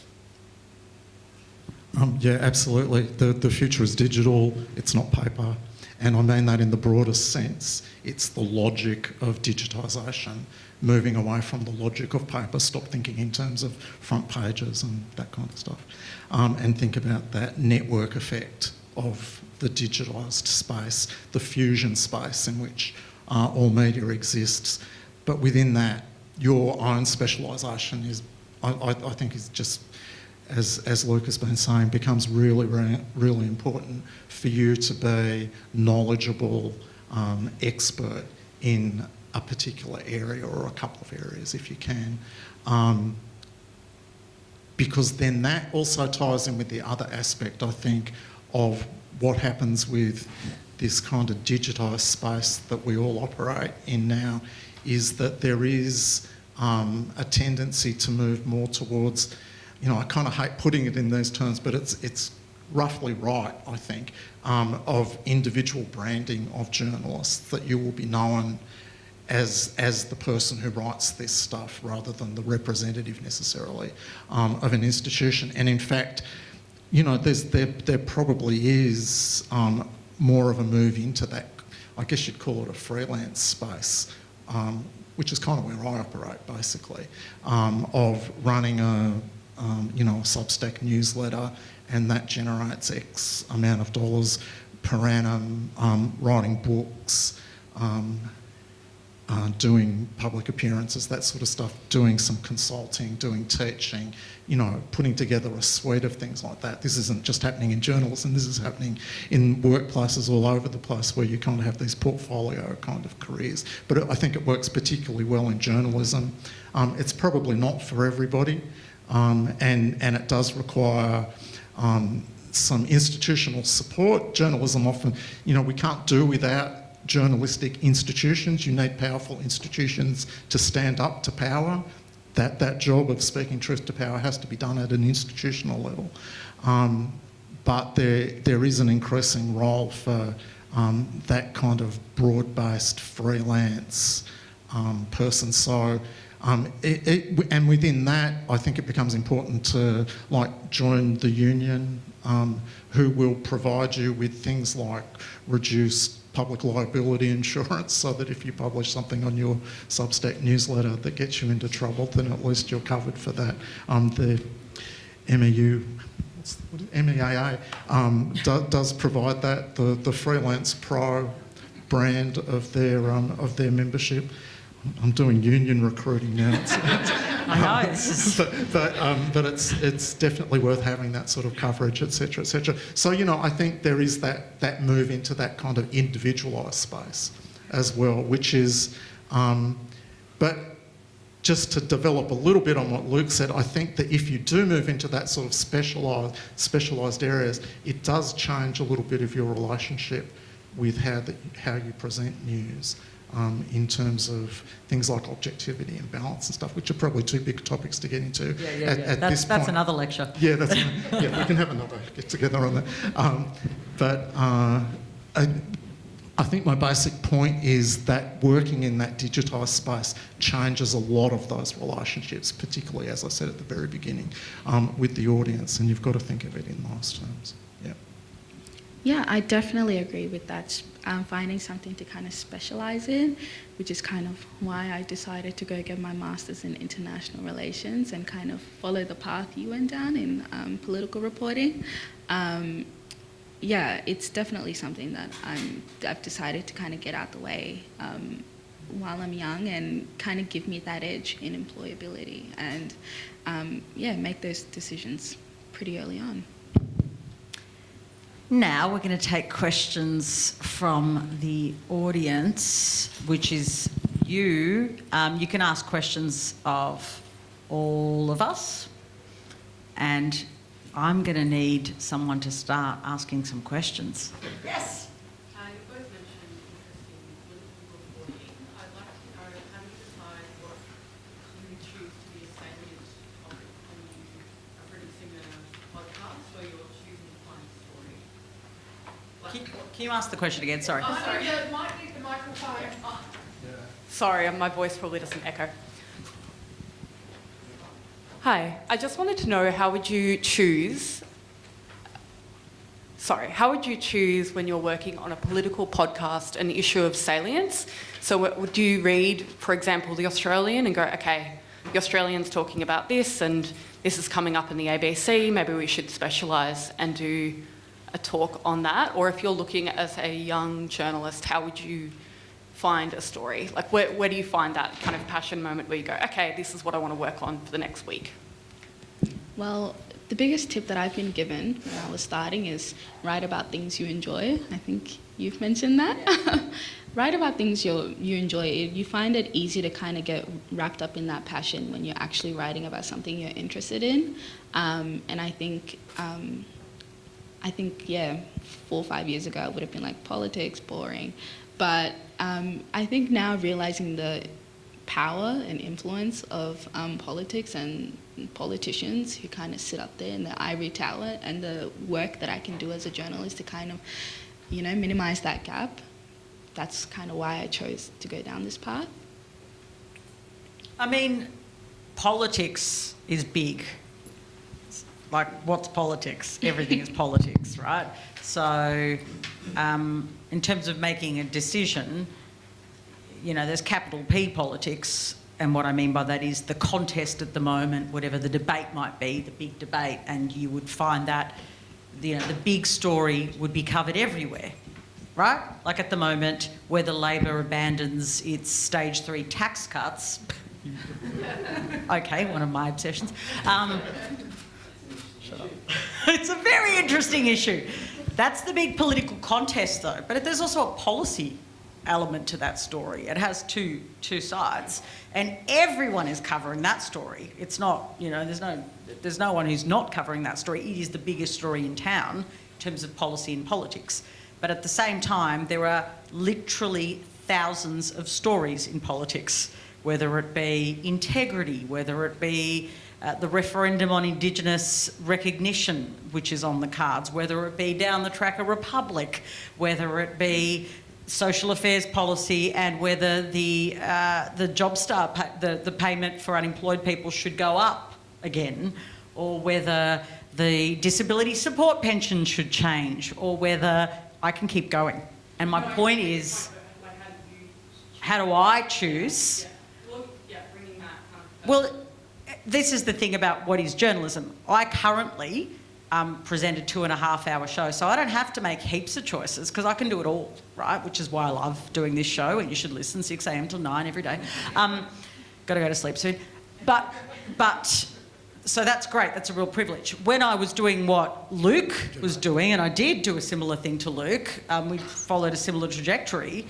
Yeah, absolutely. The future is digital, it's not paper. And I mean that in the broadest sense. It's the logic of digitisation, moving away from the logic of paper, stop thinking in terms of front pages and that kind of stuff, and think about that network effect of the digitalised space, the fusion space in which all media exists. But within that, your own specialisation is, I think, is just as Luke has been saying, becomes really, really important for you to be knowledgeable, expert in a particular area or a couple of areas if you can. Because then that also ties in with the other aspect, I think, of what happens with this kind of digitised space that we all operate in now, is that there is a tendency to move more towards, I kind of hate putting it in these terms, but it's roughly right, I think, of individual branding of journalists, that you will be known as the person who writes this stuff rather than the representative necessarily of an institution. And in fact, there probably is more of a move into that, I guess you'd call it a freelance space, which is kind of where I operate basically, of running a Substack newsletter, and that generates X amount of dollars per annum, writing books, doing public appearances, that sort of stuff, doing some consulting, doing teaching, putting together a suite of things like that. This isn't just happening in journalism, this is happening in workplaces all over the place where you kind of have these portfolio kind of careers. But I think it works particularly well in journalism. It's probably not for everybody, and it does require some institutional support. Journalism often, we can't do without journalistic institutions. You need powerful institutions to stand up to power. That job of speaking truth to power has to be done at an institutional level. But there is an increasing role for that kind of broad-based freelance person. So, and within that, I think it becomes important to join the union, who will provide you with things like reduced public liability insurance, so that if you publish something on your Substack newsletter that gets you into trouble, then at least you're covered for that. The MEAA does provide that. The Freelance Pro brand of their membership. I'm doing union recruiting now. I know. But it's definitely worth having that sort of coverage, etc., etc. So I think there is that move into that kind of individualised space as well, which is, but just to develop a little bit on what Luke said, I think that if you do move into that sort of specialised areas, it does change a little bit of your relationship with how you present news. In terms of things like objectivity and balance and stuff, which are probably two big topics to get into at this point. That's another lecture. Yeah, we can have another get together on that. I think my basic point is that working in that digitised space changes a lot of those relationships, particularly, as I said at the very beginning, with the audience, and you've got to think of it in those terms. Yeah. Yeah, I definitely agree with that. Finding something to kind of specialise in, which is kind of why I decided to go get my master's in international relations and kind of follow the path you went down in political reporting. Yeah, it's definitely something that I've decided to kind of get out the way while I'm young and kind of give me that edge in employability and make those decisions pretty early on. Now we're going to take questions from the audience, which is you. You can ask questions of all of us, and I'm going to need someone to start asking some questions. Yes? You both mentioned interesting political reporting. I'd like to know, how do you decide what you choose to be a salient topic when you are producing a podcast or you're choosing to find a story? Can you ask the question again? Sorry. Oh, sorry. Yeah, might need the microphone. Sorry, my voice probably doesn't echo. Hi, I just wanted to know, how would you choose when you're working on a political podcast an issue of salience? So do you read, for example, The Australian and go, okay, The Australian's talking about this and this is coming up in the ABC, maybe we should specialise and do a talk on that? Or if you're looking as a young journalist, how would you find a story? Like where do you find that kind of passion moment where you go, okay, this is what I want to work on for the next week? Well, the biggest tip that I've been given when I was starting is write about things you enjoy. I think you've mentioned that. Yeah. Write about things you enjoy. You find it easy to kind of get wrapped up in that passion when you're actually writing about something you're interested in. And I think, yeah, 4 or 5 years ago, it would have been like politics, boring. But I think now realizing the power and influence of politics and politicians who kind of sit up there in the ivory tower, and the work that I can do as a journalist to kind of, minimize that gap. That's kind of why I chose to go down this path. I mean, politics is big. Like, what's politics? Everything is politics, right? So, in terms of making a decision, there's capital P politics, and what I mean by that is the contest at the moment, whatever the debate might be, the big debate, and you would find that, the big story would be covered everywhere. Right? Like at the moment, whether Labor abandons its stage 3 tax cuts. Okay, one of my obsessions. It's a very interesting issue. That's the big political contest, though. But there's also a policy element to that story. It has two sides, and everyone is covering that story. It's not, there's no one who's not covering that story. It is the biggest story in town in terms of policy and politics. But at the same time, there are literally thousands of stories in politics, whether it be integrity, whether it be the referendum on Indigenous recognition, which is on the cards, whether it be down the track a republic, whether it be social affairs policy, and whether the JobStar, the payment for unemployed people should go up again, or whether the disability support pension should change, or whether... I can keep going. And my point is, how do I choose? Well, this is the thing about what is journalism. I currently present a 2.5-hour show, so I don't have to make heaps of choices because I can do it all, right? Which is why I love doing this show, and you should listen 6 a.m. till 9 every day. Got to go to sleep soon. But so that's great, that's a real privilege. When I was doing what Luke was doing, and I did do a similar thing to Luke, we followed a similar trajectory,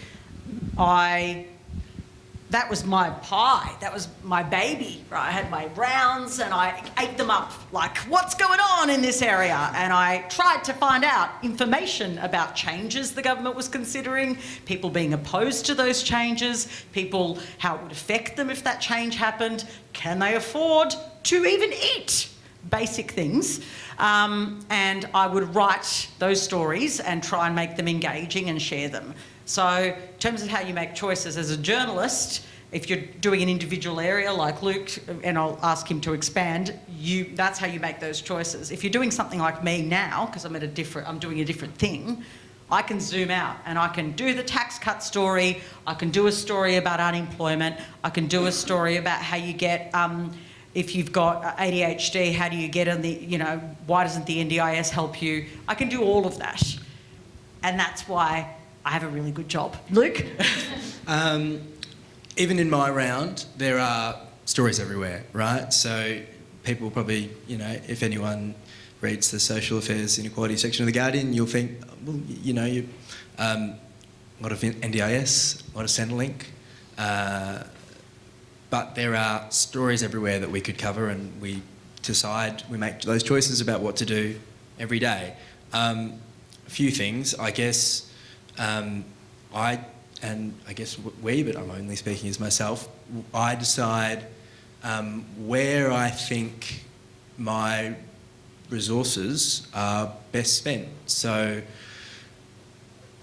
that was my pie, that was my baby, right? I had my rounds and I ate them up, like, what's going on in this area? And I tried to find out information about changes the government was considering, people being opposed to those changes, people, how it would affect them if that change happened, can they afford to even eat? Basic things. And I would write those stories and try and make them engaging and share them. So in terms of how you make choices as a journalist, if you're doing an individual area like Luke, and I'll ask him to expand, that's how you make those choices. If you're doing something like me now, because I'm doing a different thing, I can zoom out and I can do the tax cut story, I can do a story about unemployment, I can do a story about how you get, if you've got ADHD, how do you get on the, why doesn't the NDIS help you? I can do all of that. And that's why I have a really good job. Luke? Even in my round, there are stories everywhere, right? So people probably, if anyone reads the social affairs inequality section of The Guardian, you'll think, well, a lot of NDIS, a lot of Centrelink, but there are stories everywhere that we could cover, and we make those choices about what to do every day. A few things, I guess, but I'm only speaking as myself, I decide where I think my resources are best spent. So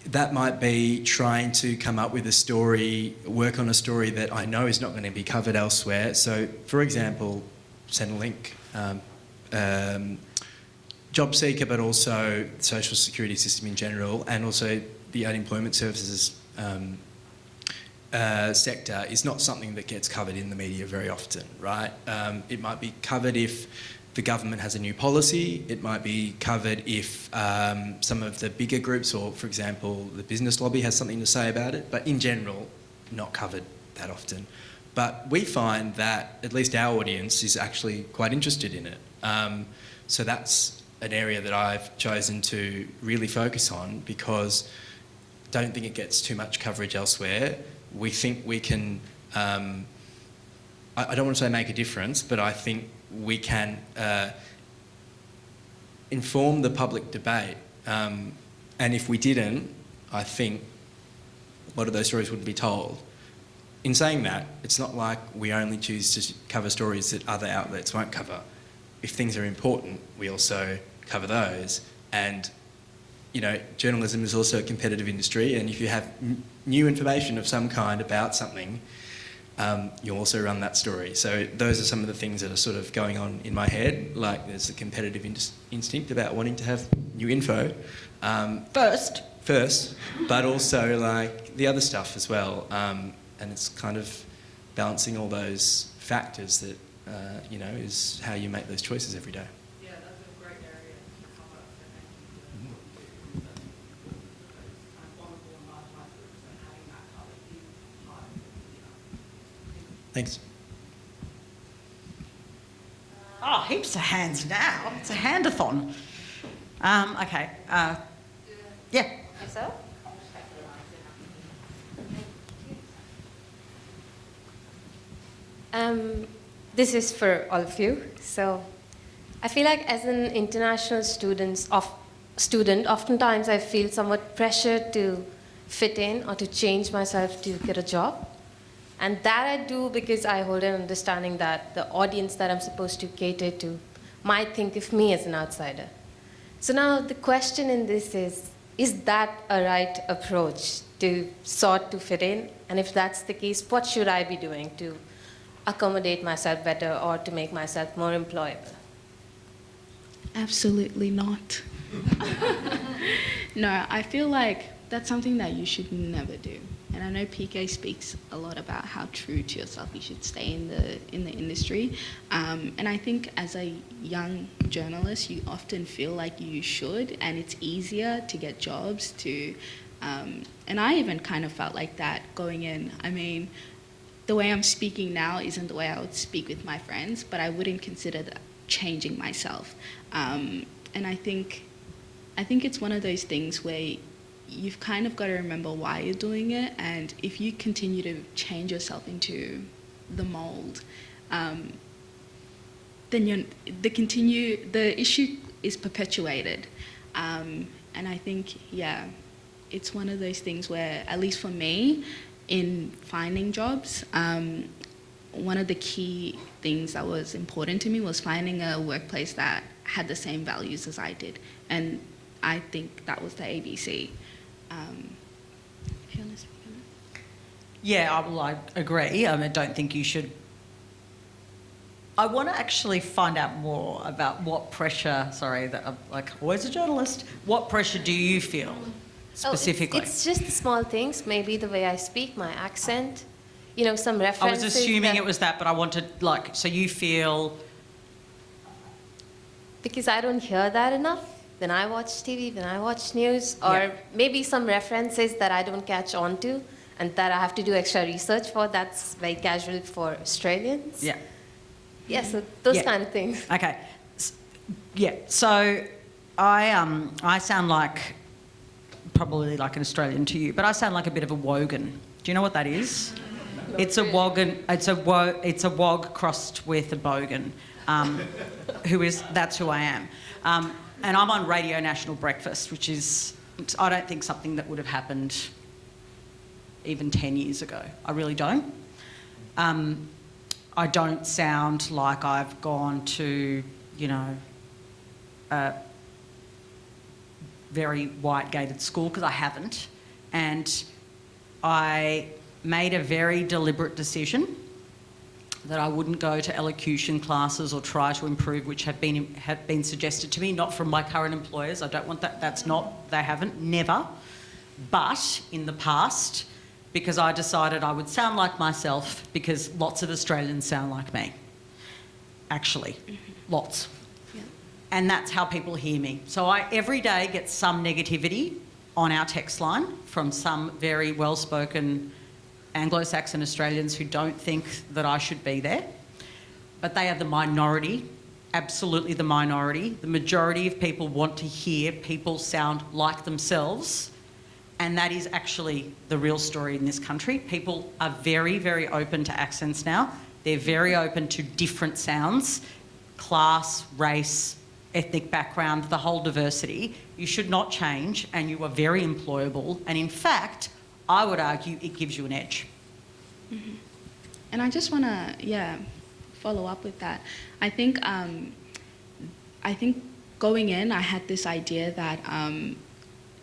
that might be trying to come up with a story, work on a story that I know is not going to be covered elsewhere. So, for example, Centrelink, job seeker, but also the social security system in general, and also the unemployment services sector is not something that gets covered in the media very often, right? It might be covered if the government has a new policy. It might be covered if some of the bigger groups, or for example, the business lobby has something to say about it, but in general, not covered that often. But we find that at least our audience is actually quite interested in it. So that's an area that I've chosen to really focus on because I don't think it gets too much coverage elsewhere. We think we can, I don't want to say make a difference, but I think we can inform the public debate. And if we didn't, I think a lot of those stories wouldn't be told. In saying that, it's not like we only choose to cover stories that other outlets won't cover. If things are important, we also cover those. And, you know, journalism is also a competitive industry, and if you have new information of some kind about something, you'll also run that story. So those are some of the things that are sort of going on in my head. Like there's a competitive instinct about wanting to have new info. First, but also like the other stuff as well. And it's kind of balancing all those factors that, you know, is how you make those choices every day. Yeah, that's a great area to cover. Thanks. Oh, heaps of hands now. It's a handathon. Okay. Yeah. Myself? This is for all of you. So I feel like as an international student, oftentimes I feel somewhat pressured to fit in or to change myself to get a job. And that I do because I hold an understanding that the audience that I'm supposed to cater to might think of me as an outsider. So now the question in this is that a right approach to sort to fit in? And if that's the case, what should I be doing to accommodate myself better or to make myself more employable? Absolutely not. No, I feel like that's something that you should never do. And I know PK speaks a lot about how true to yourself you should stay in the industry. And I think as a young journalist, you often feel like you should, and it's easier to get jobs to. And I even kind of felt like that going in. I mean, the way I'm speaking now isn't the way I would speak with my friends, but I wouldn't consider that changing myself. And I think it's one of those things where you've kind of got to remember why you're doing it, and if you continue to change yourself into the mold, then the issue is perpetuated. And I think, yeah, it's one of those things where, at least for me, in finding jobs, one of the key things that was important to me was finding a workplace that had the same values as I did. And I think that was the ABC. If you want to speak on that? Yeah, I agree. I don't think you should. I want to actually find out more about what pressure, like always a journalist, what pressure do you feel specifically? It's just the small things, maybe the way I speak, my accent, you know, some I references. was assuming it was that, but I wanted, so you feel... Because I don't hear that enough when I watch TV, when I watch news, or maybe some references that I don't catch on to and that I have to do extra research for. That's very casual for Australians. Yeah. Yeah, so those kind of things. Okay. Yeah, so I sound like, probably like an Australian to you, but I sound like a bit of a wogan. Do you know what that is? It's a wogan. It's a wog crossed with a bogan. That's who I am. And I'm on Radio National Breakfast, which is, I don't think something that would have happened even 10 years ago. I really don't. I don't sound like I've gone to, you know, a very white-gated school, because I haven't. And I made a very deliberate decision that I wouldn't go to elocution classes or try to improve, which have been suggested to me, not from my current employers. I don't want that. They haven't, never. But in the past, because I decided I would sound like myself, because lots of Australians sound like me. Actually, lots. Yeah. And that's how people hear me. So I every day get some negativity on our text line from some very well-spoken Anglo-Saxon Australians who don't think that I should be there. But they are the minority absolutely the minority. The majority of people want to hear people sound like themselves, and that is actually the real story in this country. People are very, very open to accents now. They're very open to different sounds, class, race, ethnic background, the whole diversity. You should not change, and you are very employable. And in fact, I would argue it gives you an edge. Mm-hmm. And I just want to, follow up with that. I think going in, I had this idea that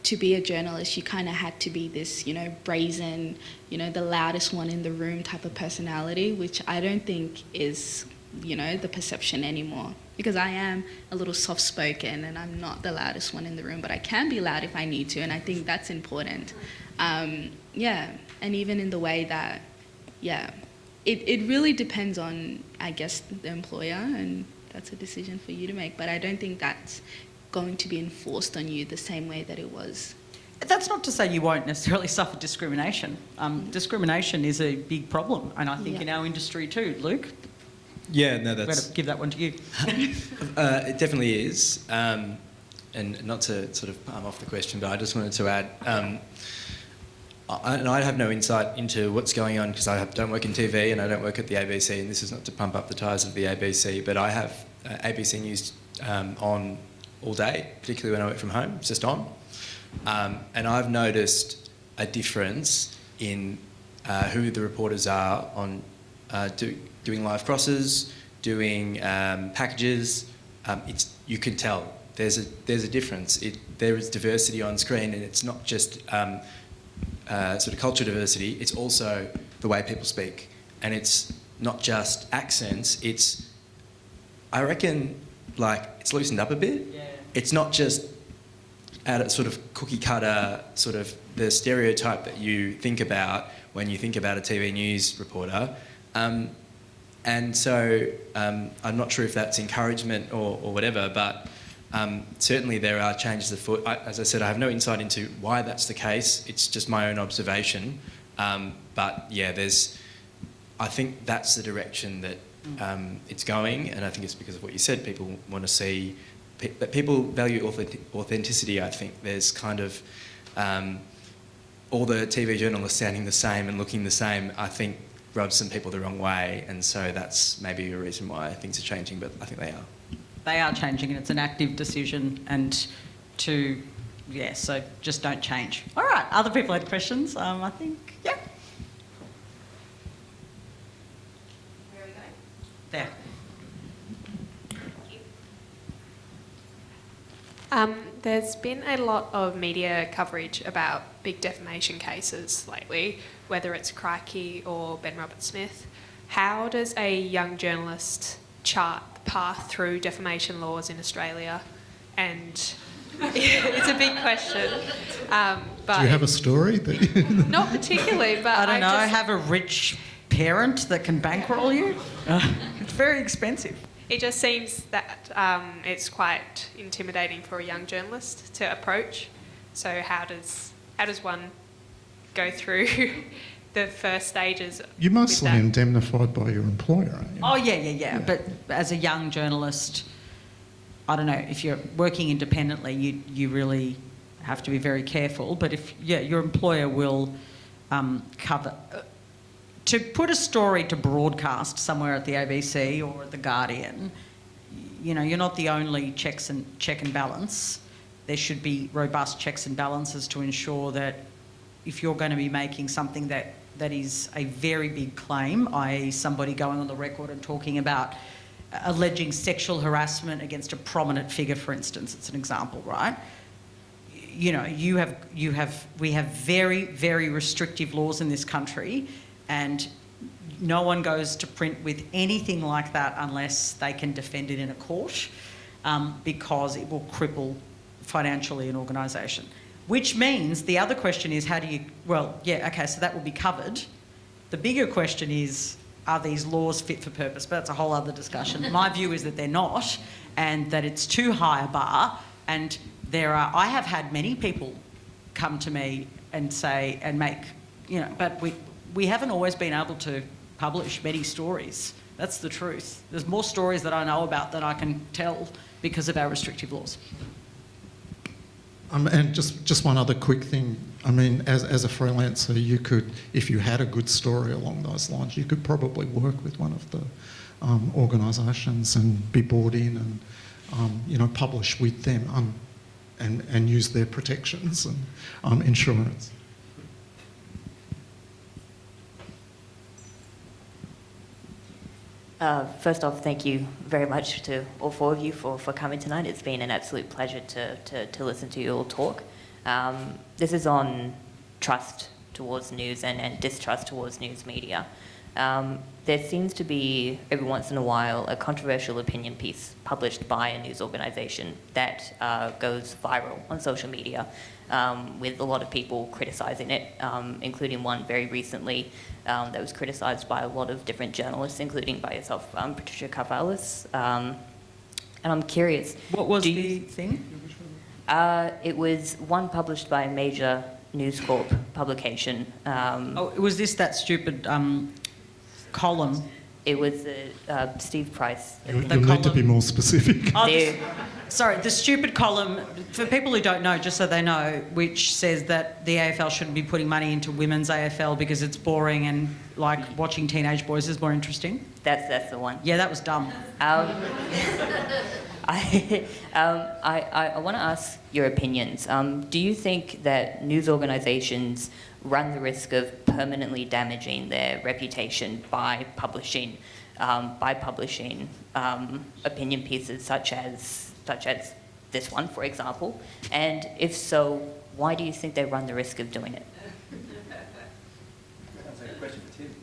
to be a journalist, you kind of had to be this, brazen, the loudest one in the room type of personality, which I don't think is, the perception anymore. Because I am a little soft-spoken and I'm not the loudest one in the room, but I can be loud if I need to, and I think that's important. And even in the way that, it really depends on, I guess, the employer, and that's a decision for you to make, but I don't think that's going to be enforced on you the same way that it was. That's not to say you won't necessarily suffer discrimination. Discrimination is a big problem, and I think in our industry too. Luke? Yeah, no, I'm going that's... to give that one to you. It definitely is. And not to sort of palm off the question, but I just wanted to add, I have no insight into what's going on because I don't work in TV and I don't work at the ABC, and this is not to pump up the tyres of the ABC, but I have ABC News on all day, particularly when I work from home. It's just on. And I've noticed a difference in who the reporters are on doing live crosses, doing packages. You can tell there's a difference. There is diversity on screen, and it's not just sort of culture diversity. It's also the way people speak, and it's not just accents. I reckon, it's loosened up a bit. Yeah. It's not just at a sort of cookie cutter, sort of the stereotype that you think about when you think about a TV news reporter. And so I'm not sure if that's encouragement or whatever, but certainly there are changes afoot. As I said, I have no insight into why that's the case. It's just my own observation. But yeah, I think that's the direction that it's going, and I think it's because of what you said. People want to see that people value authenticity. I think there's kind of all the TV journalists sounding the same and looking the same, I think rubs some people the wrong way, and so that's maybe a reason why things are changing, but I think they are. They are changing, and it's an active decision, and so just don't change. All right, other people had questions, I think, yeah. Where are we going? There. There's been a lot of media coverage about big defamation cases lately, whether it's Crikey or Ben Roberts-Smith. How does a young journalist chart the path through defamation laws in Australia? And it's a big question. But do you have a story? not particularly, but I don't know, have a rich parent that can bankroll you? It's very expensive. It just seems that it's quite intimidating for a young journalist to approach. So how does one go through the first stages? You're mostly indemnified by your employer, aren't you? Oh, yeah. But as a young journalist, I don't know, if you're working independently, you really have to be very careful. But your employer will cover... to put a story to broadcast somewhere at the ABC or at the Guardian, you're not the only check and balance. There should be robust checks and balances to ensure that if you're going to be making something that is a very big claim, i.e. somebody going on the record and talking about alleging sexual harassment against a prominent figure, for instance, it's an example, right? We have very, very restrictive laws in this country, and no one goes to print with anything like that unless they can defend it in a court, because it will cripple financially an organisation. Which means the other question is, so that will be covered. The bigger question is, are these laws fit for purpose? But that's a whole other discussion. My view is that they're not, and that it's too high a bar. And I have had many people come to me and say, and make, but we haven't always been able to publish many stories That's the truth. There's more stories that I know about that I can tell because of our restrictive laws. And just one other quick thing. I mean, as a freelancer, you could, if you had a good story along those lines, you could probably work with one of the organisations and be brought in and, you know, publish with them and use their protections and insurance. First off, thank you very much to all four of you for coming tonight. It's been an absolute pleasure to listen to you all talk. This is on trust towards news and distrust towards news media. There seems to be, every once in a while, a controversial opinion piece published by a news organisation that goes viral on social media, with a lot of people criticising it, including one very recently that was criticised by a lot of different journalists, including by yourself, Patricia Karvelas. And I'm curious. What was the thing? It was one published by a major News Corp publication. Was this that stupid column? It was Steve Price. You need to be more specific. Sorry, the stupid column, for people who don't know, just so they know, which says that the AFL shouldn't be putting money into women's AFL because it's boring and, like, watching teenage boys is more interesting. That's the one. Yeah, that was dumb. I want to ask your opinions. Do you think that news organisations run the risk of permanently damaging their reputation by publishing opinion pieces such as this one, for example? And if so, why do you think they run the risk of doing it? Sounds like a question for Tim.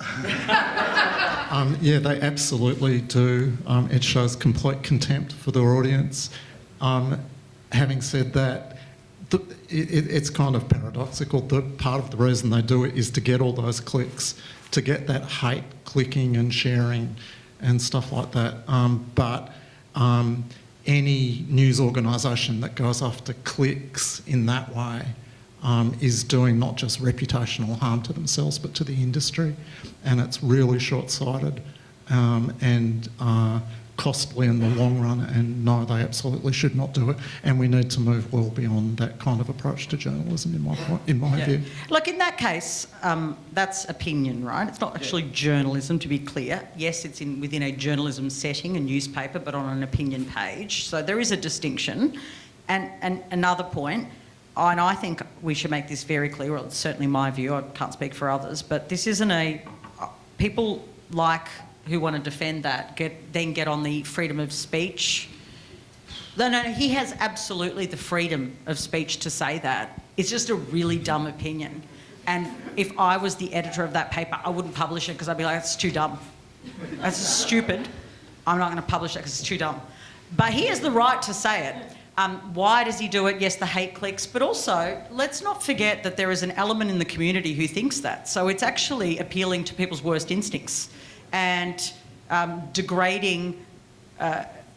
Yeah, they absolutely do. It shows complete contempt for their audience. Having said that, it's kind of paradoxical. Part of the reason they do it is to get all those clicks, to get that hate clicking and sharing and stuff like that. But any news organisation that goes after clicks in that way is doing not just reputational harm to themselves but to the industry, and it's really short-sighted and costly in the long run, and no, they absolutely should not do it, and we need to move well beyond that kind of approach to journalism in my view. Like, in that case, that's opinion, right? It's not actually journalism, to be clear. Yes, it's within a journalism setting, a newspaper, but on an opinion page. So there is a distinction. And another point, and I think we should make this very clear, well, it's certainly my view, I can't speak for others, but this isn't people like who want to defend that get on the freedom of speech. No, he has absolutely the freedom of speech to say that. It's just a really dumb opinion. And if I was the editor of that paper, I wouldn't publish it because I'd be like, that's too dumb. That's stupid. I'm not going to publish it because it's too dumb. But he has the right to say it. Why does he do it? Yes, the hate clicks, but also let's not forget that there is an element in the community who thinks that. So it's actually appealing to people's worst instincts and degrading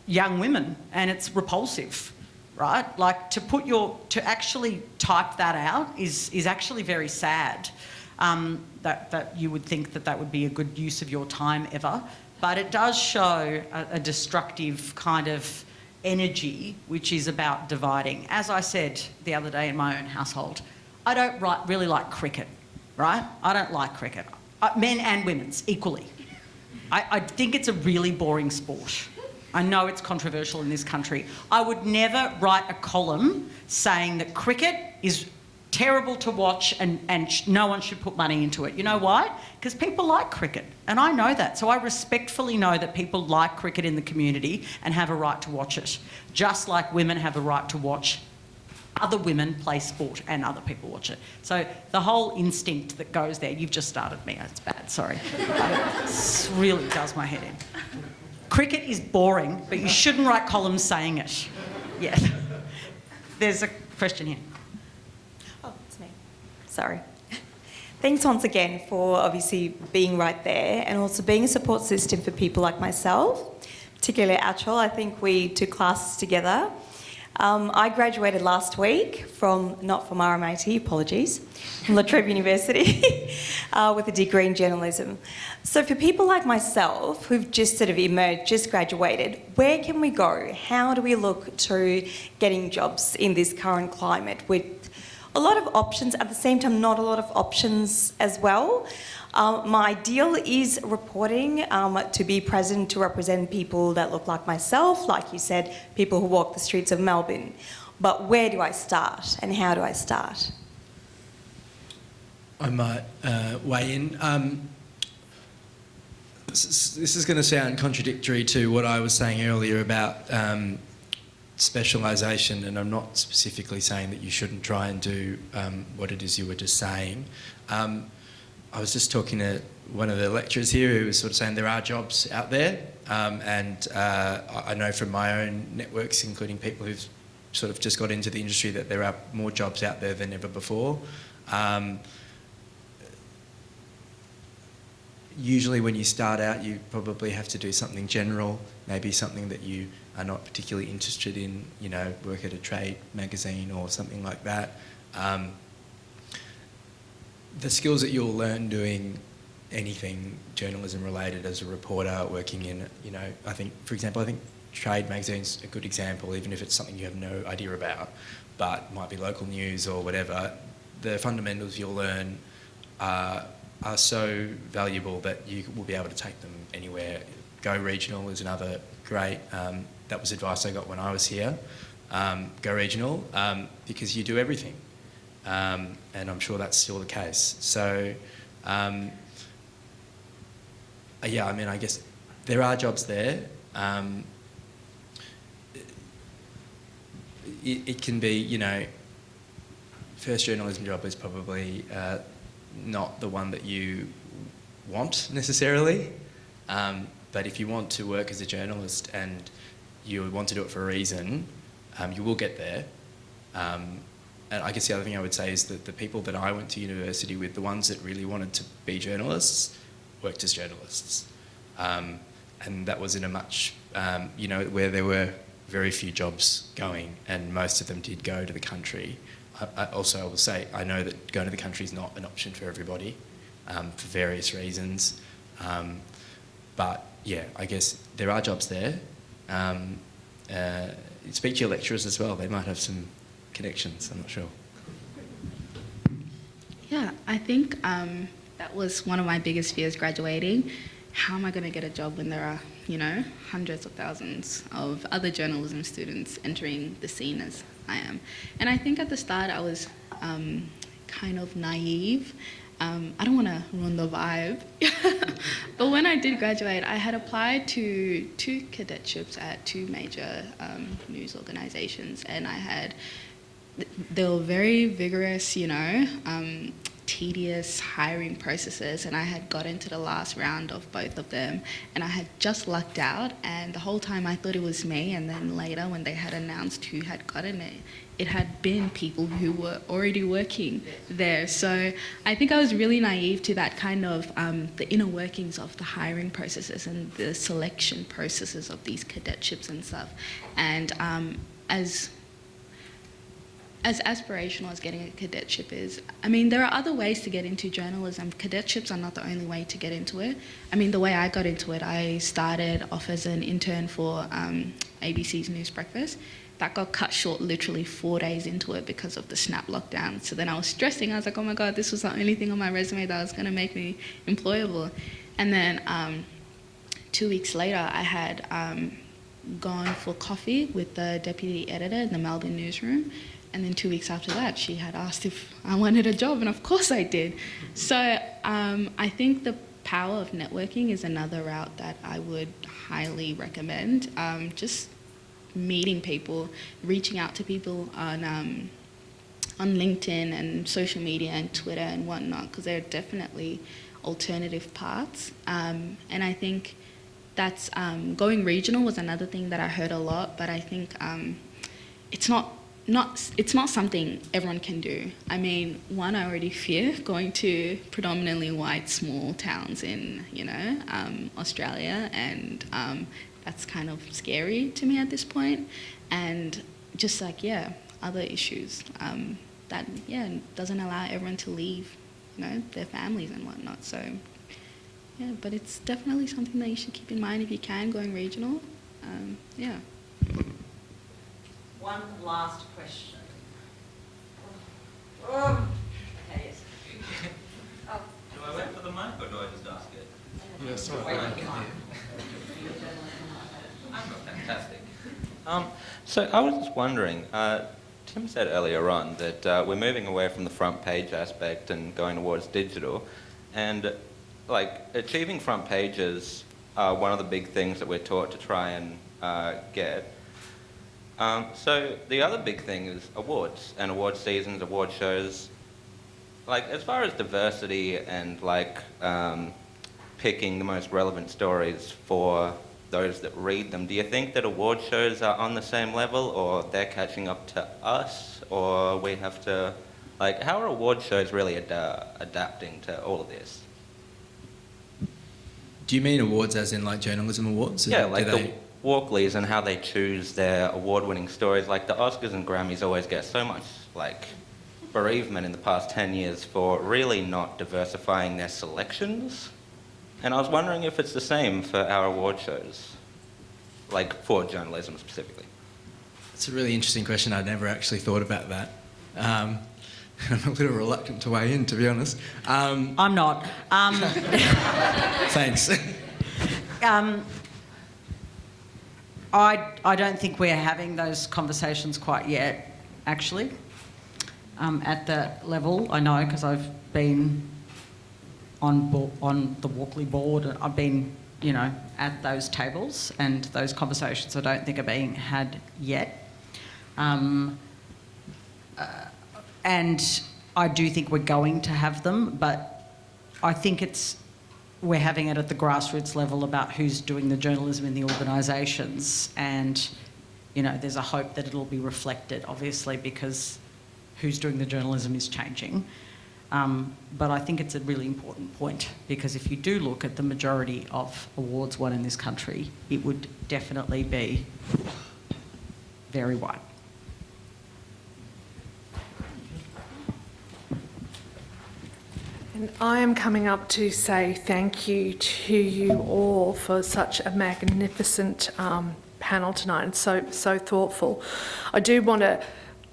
young women, and it's repulsive, right? Like, to actually type that out is actually very sad. That you would think that would be a good use of your time ever, but it does show a destructive kind of energy which is about dividing. As I said the other day in my own household, I don't really like cricket, right? I don't like cricket. Men and women's equally. I think it's a really boring sport. I know it's controversial in this country. I would never write a column saying that cricket is terrible to watch and no one should put money into it. You know why? Because people like cricket, and I know that. So I respectfully know that people like cricket in the community and have a right to watch it, just like women have a right to watch other women play sport and other people watch it. So the whole instinct that goes there, you've just started me. It's bad, sorry. It really does my head in. Cricket is boring, but you shouldn't write columns saying it. Yeah. There's a question here. Oh, it's me. Sorry. Thanks once again for obviously being right there and also being a support system for people like myself, particularly Achol. I think we took classes together. I graduated last week not from RMIT, apologies, from La Trobe University. with a degree in journalism. So for people like myself who've just sort of emerged, just graduated, where can we go? How do we look to getting jobs in this current climate with a lot of options, at the same time not a lot of options as well? My ideal is reporting, to be present to represent people that look like myself, like you said, people who walk the streets of Melbourne. But where do I start and how do I start? I might weigh in. This is going to sound contradictory to what I was saying earlier about specialisation, and I'm not specifically saying that you shouldn't try and do what it is you were just saying. I was just talking to one of the lecturers here who was sort of saying there are jobs out there, and I know from my own networks, including people who've sort of just got into the industry, that there are more jobs out there than ever before. Usually when you start out, you probably have to do something general, maybe something that you are not particularly interested in, you know, work at a trade magazine or something like that. The skills that you'll learn doing anything journalism related as a reporter, working in, you know, I think, for example, I think trade magazine's a good example, even if it's something you have no idea about, but might be local news or whatever. The fundamentals you'll learn are so valuable that you will be able to take them anywhere. Go regional is another great, that was advice I got when I was here. Go regional, because you do everything. And I'm sure that's still the case. So, yeah, I mean, I guess there are jobs there. It can be, you know, first journalism job is probably not the one that you want necessarily, but if you want to work as a journalist and you want to do it for a reason, you will get there. And I guess the other thing I would say is that the people that I went to university with, the ones that really wanted to be journalists, worked as journalists. And that was in a much, you know, where there were very few jobs going, and most of them did go to the country. I will say, I know that going to the country is not an option for everybody, for various reasons. But yeah, I guess there are jobs there. Speak to your lecturers as well, they might have some connections, I'm not sure. Yeah, I think that was one of my biggest fears graduating. How am I going to get a job when there are, you know, hundreds of thousands of other journalism students entering the scene as I am? And I think at the start I was kind of naive. I don't want to ruin the vibe, but when I did graduate, I had applied to 2 cadetships at 2 major news organisations, and they were very vigorous, you know, tedious hiring processes, and I had got into the last round of both of them, and I had just lucked out, and the whole time I thought it was me, and then later when they had announced who had gotten it, it had been people who were already working there. So I think I was really naive to that kind of the inner workings of the hiring processes and the selection processes of these cadetships and stuff. And as aspirational as getting a cadetship is, I mean, there are other ways to get into journalism. Cadetships are not the only way to get into it. I mean, the way I got into it, I started off as an intern for ABC's News Breakfast. That got cut short literally 4 days into it because of the snap lockdown. So then I was stressing. I was like, oh my God, this was the only thing on my resume that was going to make me employable. And then 2 weeks later, I had gone for coffee with the deputy editor in the Melbourne newsroom. And then 2 weeks after that, she had asked if I wanted a job, and of course I did. So I think the power of networking is another route that I would highly recommend. Just meeting people, reaching out to people on LinkedIn and social media and Twitter and whatnot, because there are definitely alternative paths. And I think that's going regional was another thing that I heard a lot, but I think it's not something everyone can do. I mean, one, I already fear going to predominantly white small towns in, you know, Australia, and that's kind of scary to me at this point. And just like, yeah, other issues that, yeah, doesn't allow everyone to leave their families and whatnot. So, yeah, but it's definitely something that you should keep in mind if you can, going regional. Yeah. One last question. Oh. Okay, yes. Oh. Do I wait for the mic or do I just ask it? Yeah, sorry. Fantastic. So I was just wondering, Tim said earlier on that we're moving away from the front page aspect and going towards digital, and like achieving front pages are one of the big things that we're taught to try and get. So the other big thing is awards and award seasons, award shows. Like as far as diversity and like picking the most relevant stories for those that read them, do you think that award shows are on the same level, or they're catching up to us, or we have to, like, how are award shows really adapting to all of this? Do you mean awards as in like journalism awards? Yeah, Do like they- the Walkleys and how they choose their award-winning stories. Like the Oscars and Grammys always get so much like bereavement in the past 10 years for really not diversifying their selections. And I was wondering if it's the same for our award shows, like for journalism specifically. It's a really interesting question. I'd never actually thought about that. I'm a little reluctant to weigh in, to be honest. I'm not. Thanks. I don't think we're having those conversations quite yet, actually, at that level. I know because I've been on the Walkley board, and I've been, at those tables, and those conversations I don't think are being had yet. And I do think we're going to have them, but I think we're having it at the grassroots level about who's doing the journalism in the organisations, and there's a hope that it'll be reflected, obviously, because who's doing the journalism is changing. But I think it's a really important point, because if you do look at the majority of awards won in this country, it would definitely be very white. And I am coming up to say thank you to you all for such a magnificent panel tonight, and so thoughtful. I do want to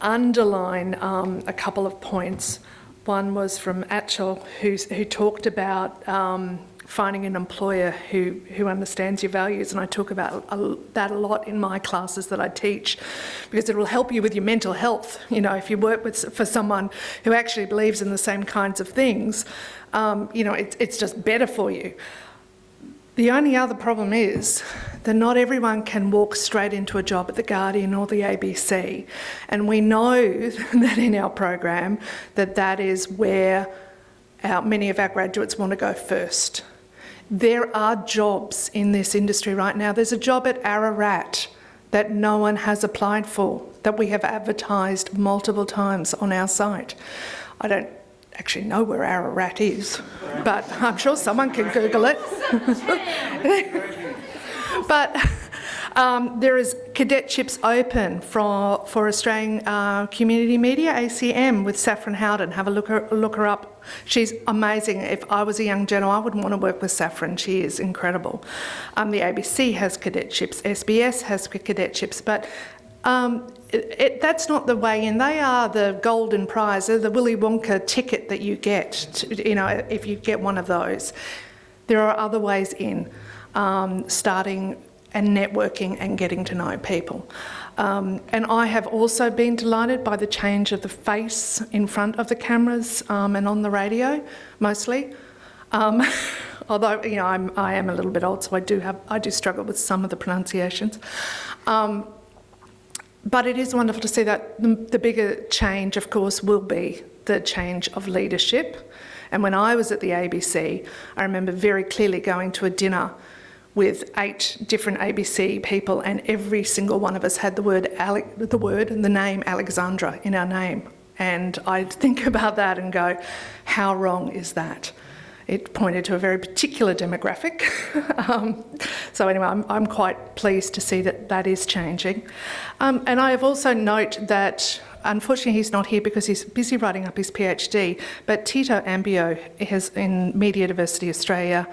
underline a couple of points. One was from Achol, who talked about finding an employer who understands your values, and I talk about that a lot in my classes that I teach, because it will help you with your mental health. If you work for someone who actually believes in the same kinds of things, it's just better for you. The only other problem is that not everyone can walk straight into a job at The Guardian or the ABC. And we know that in our program that is where many of our graduates want to go first. There are jobs in this industry right now. There's a job at Ararat that no one has applied for, that we have advertised multiple times on our site. I don't actually know where Ararat is, but I'm sure someone can Google it. But there is cadetships open for Australian Community Media, ACM, with Saffron Howden. Have a look her up. She's amazing. If I was a young journal, I would want to work with Saffron. She is incredible. The ABC has cadetships. SBS has cadetships, but that's not the way in. They are the golden prize. They're the Willy Wonka ticket that you get, if you get one of those. There are other ways in, starting and networking and getting to know people. And I have also been delighted by the change of the face in front of the cameras and on the radio, mostly. Although, I am a little bit old, so I do struggle with some of the pronunciations. But it is wonderful to see that the bigger change, of course, will be the change of leadership. And when I was at the ABC, I remember very clearly going to a dinner with 8 different ABC people, and every single one of us had the name Alexandra in our name. And I think about that and go, how wrong is that? It pointed to a very particular demographic. So anyway, I'm quite pleased to see that is changing. And I have also noted that unfortunately he's not here because he's busy writing up his PhD, but Tito Ambio is in Media Diversity Australia.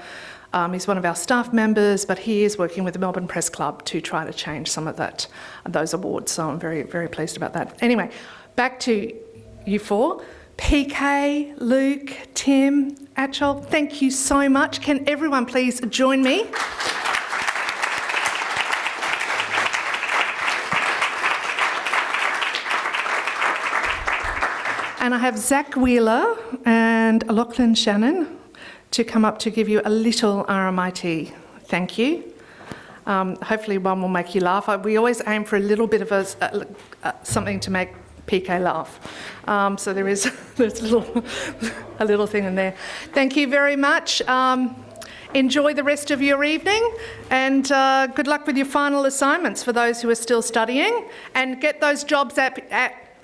He's one of our staff members, but he is working with the Melbourne Press Club to try to change some of those awards, so I'm very, very pleased about that. Anyway, back to you four. PK, Luke, Tim, Achol, thank you so much. Can everyone please join me? And I have Zach Wheeler and Lachlan Shannon to come up to give you a little RMIT thank you. Hopefully one will make you laugh. We always aim for a little bit of something to make PK laugh. So there's a little thing in there. Thank you very much. Enjoy the rest of your evening, and good luck with your final assignments for those who are still studying, and get those jobs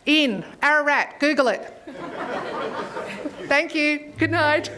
in Ararat. Google it. Thank you. Good night.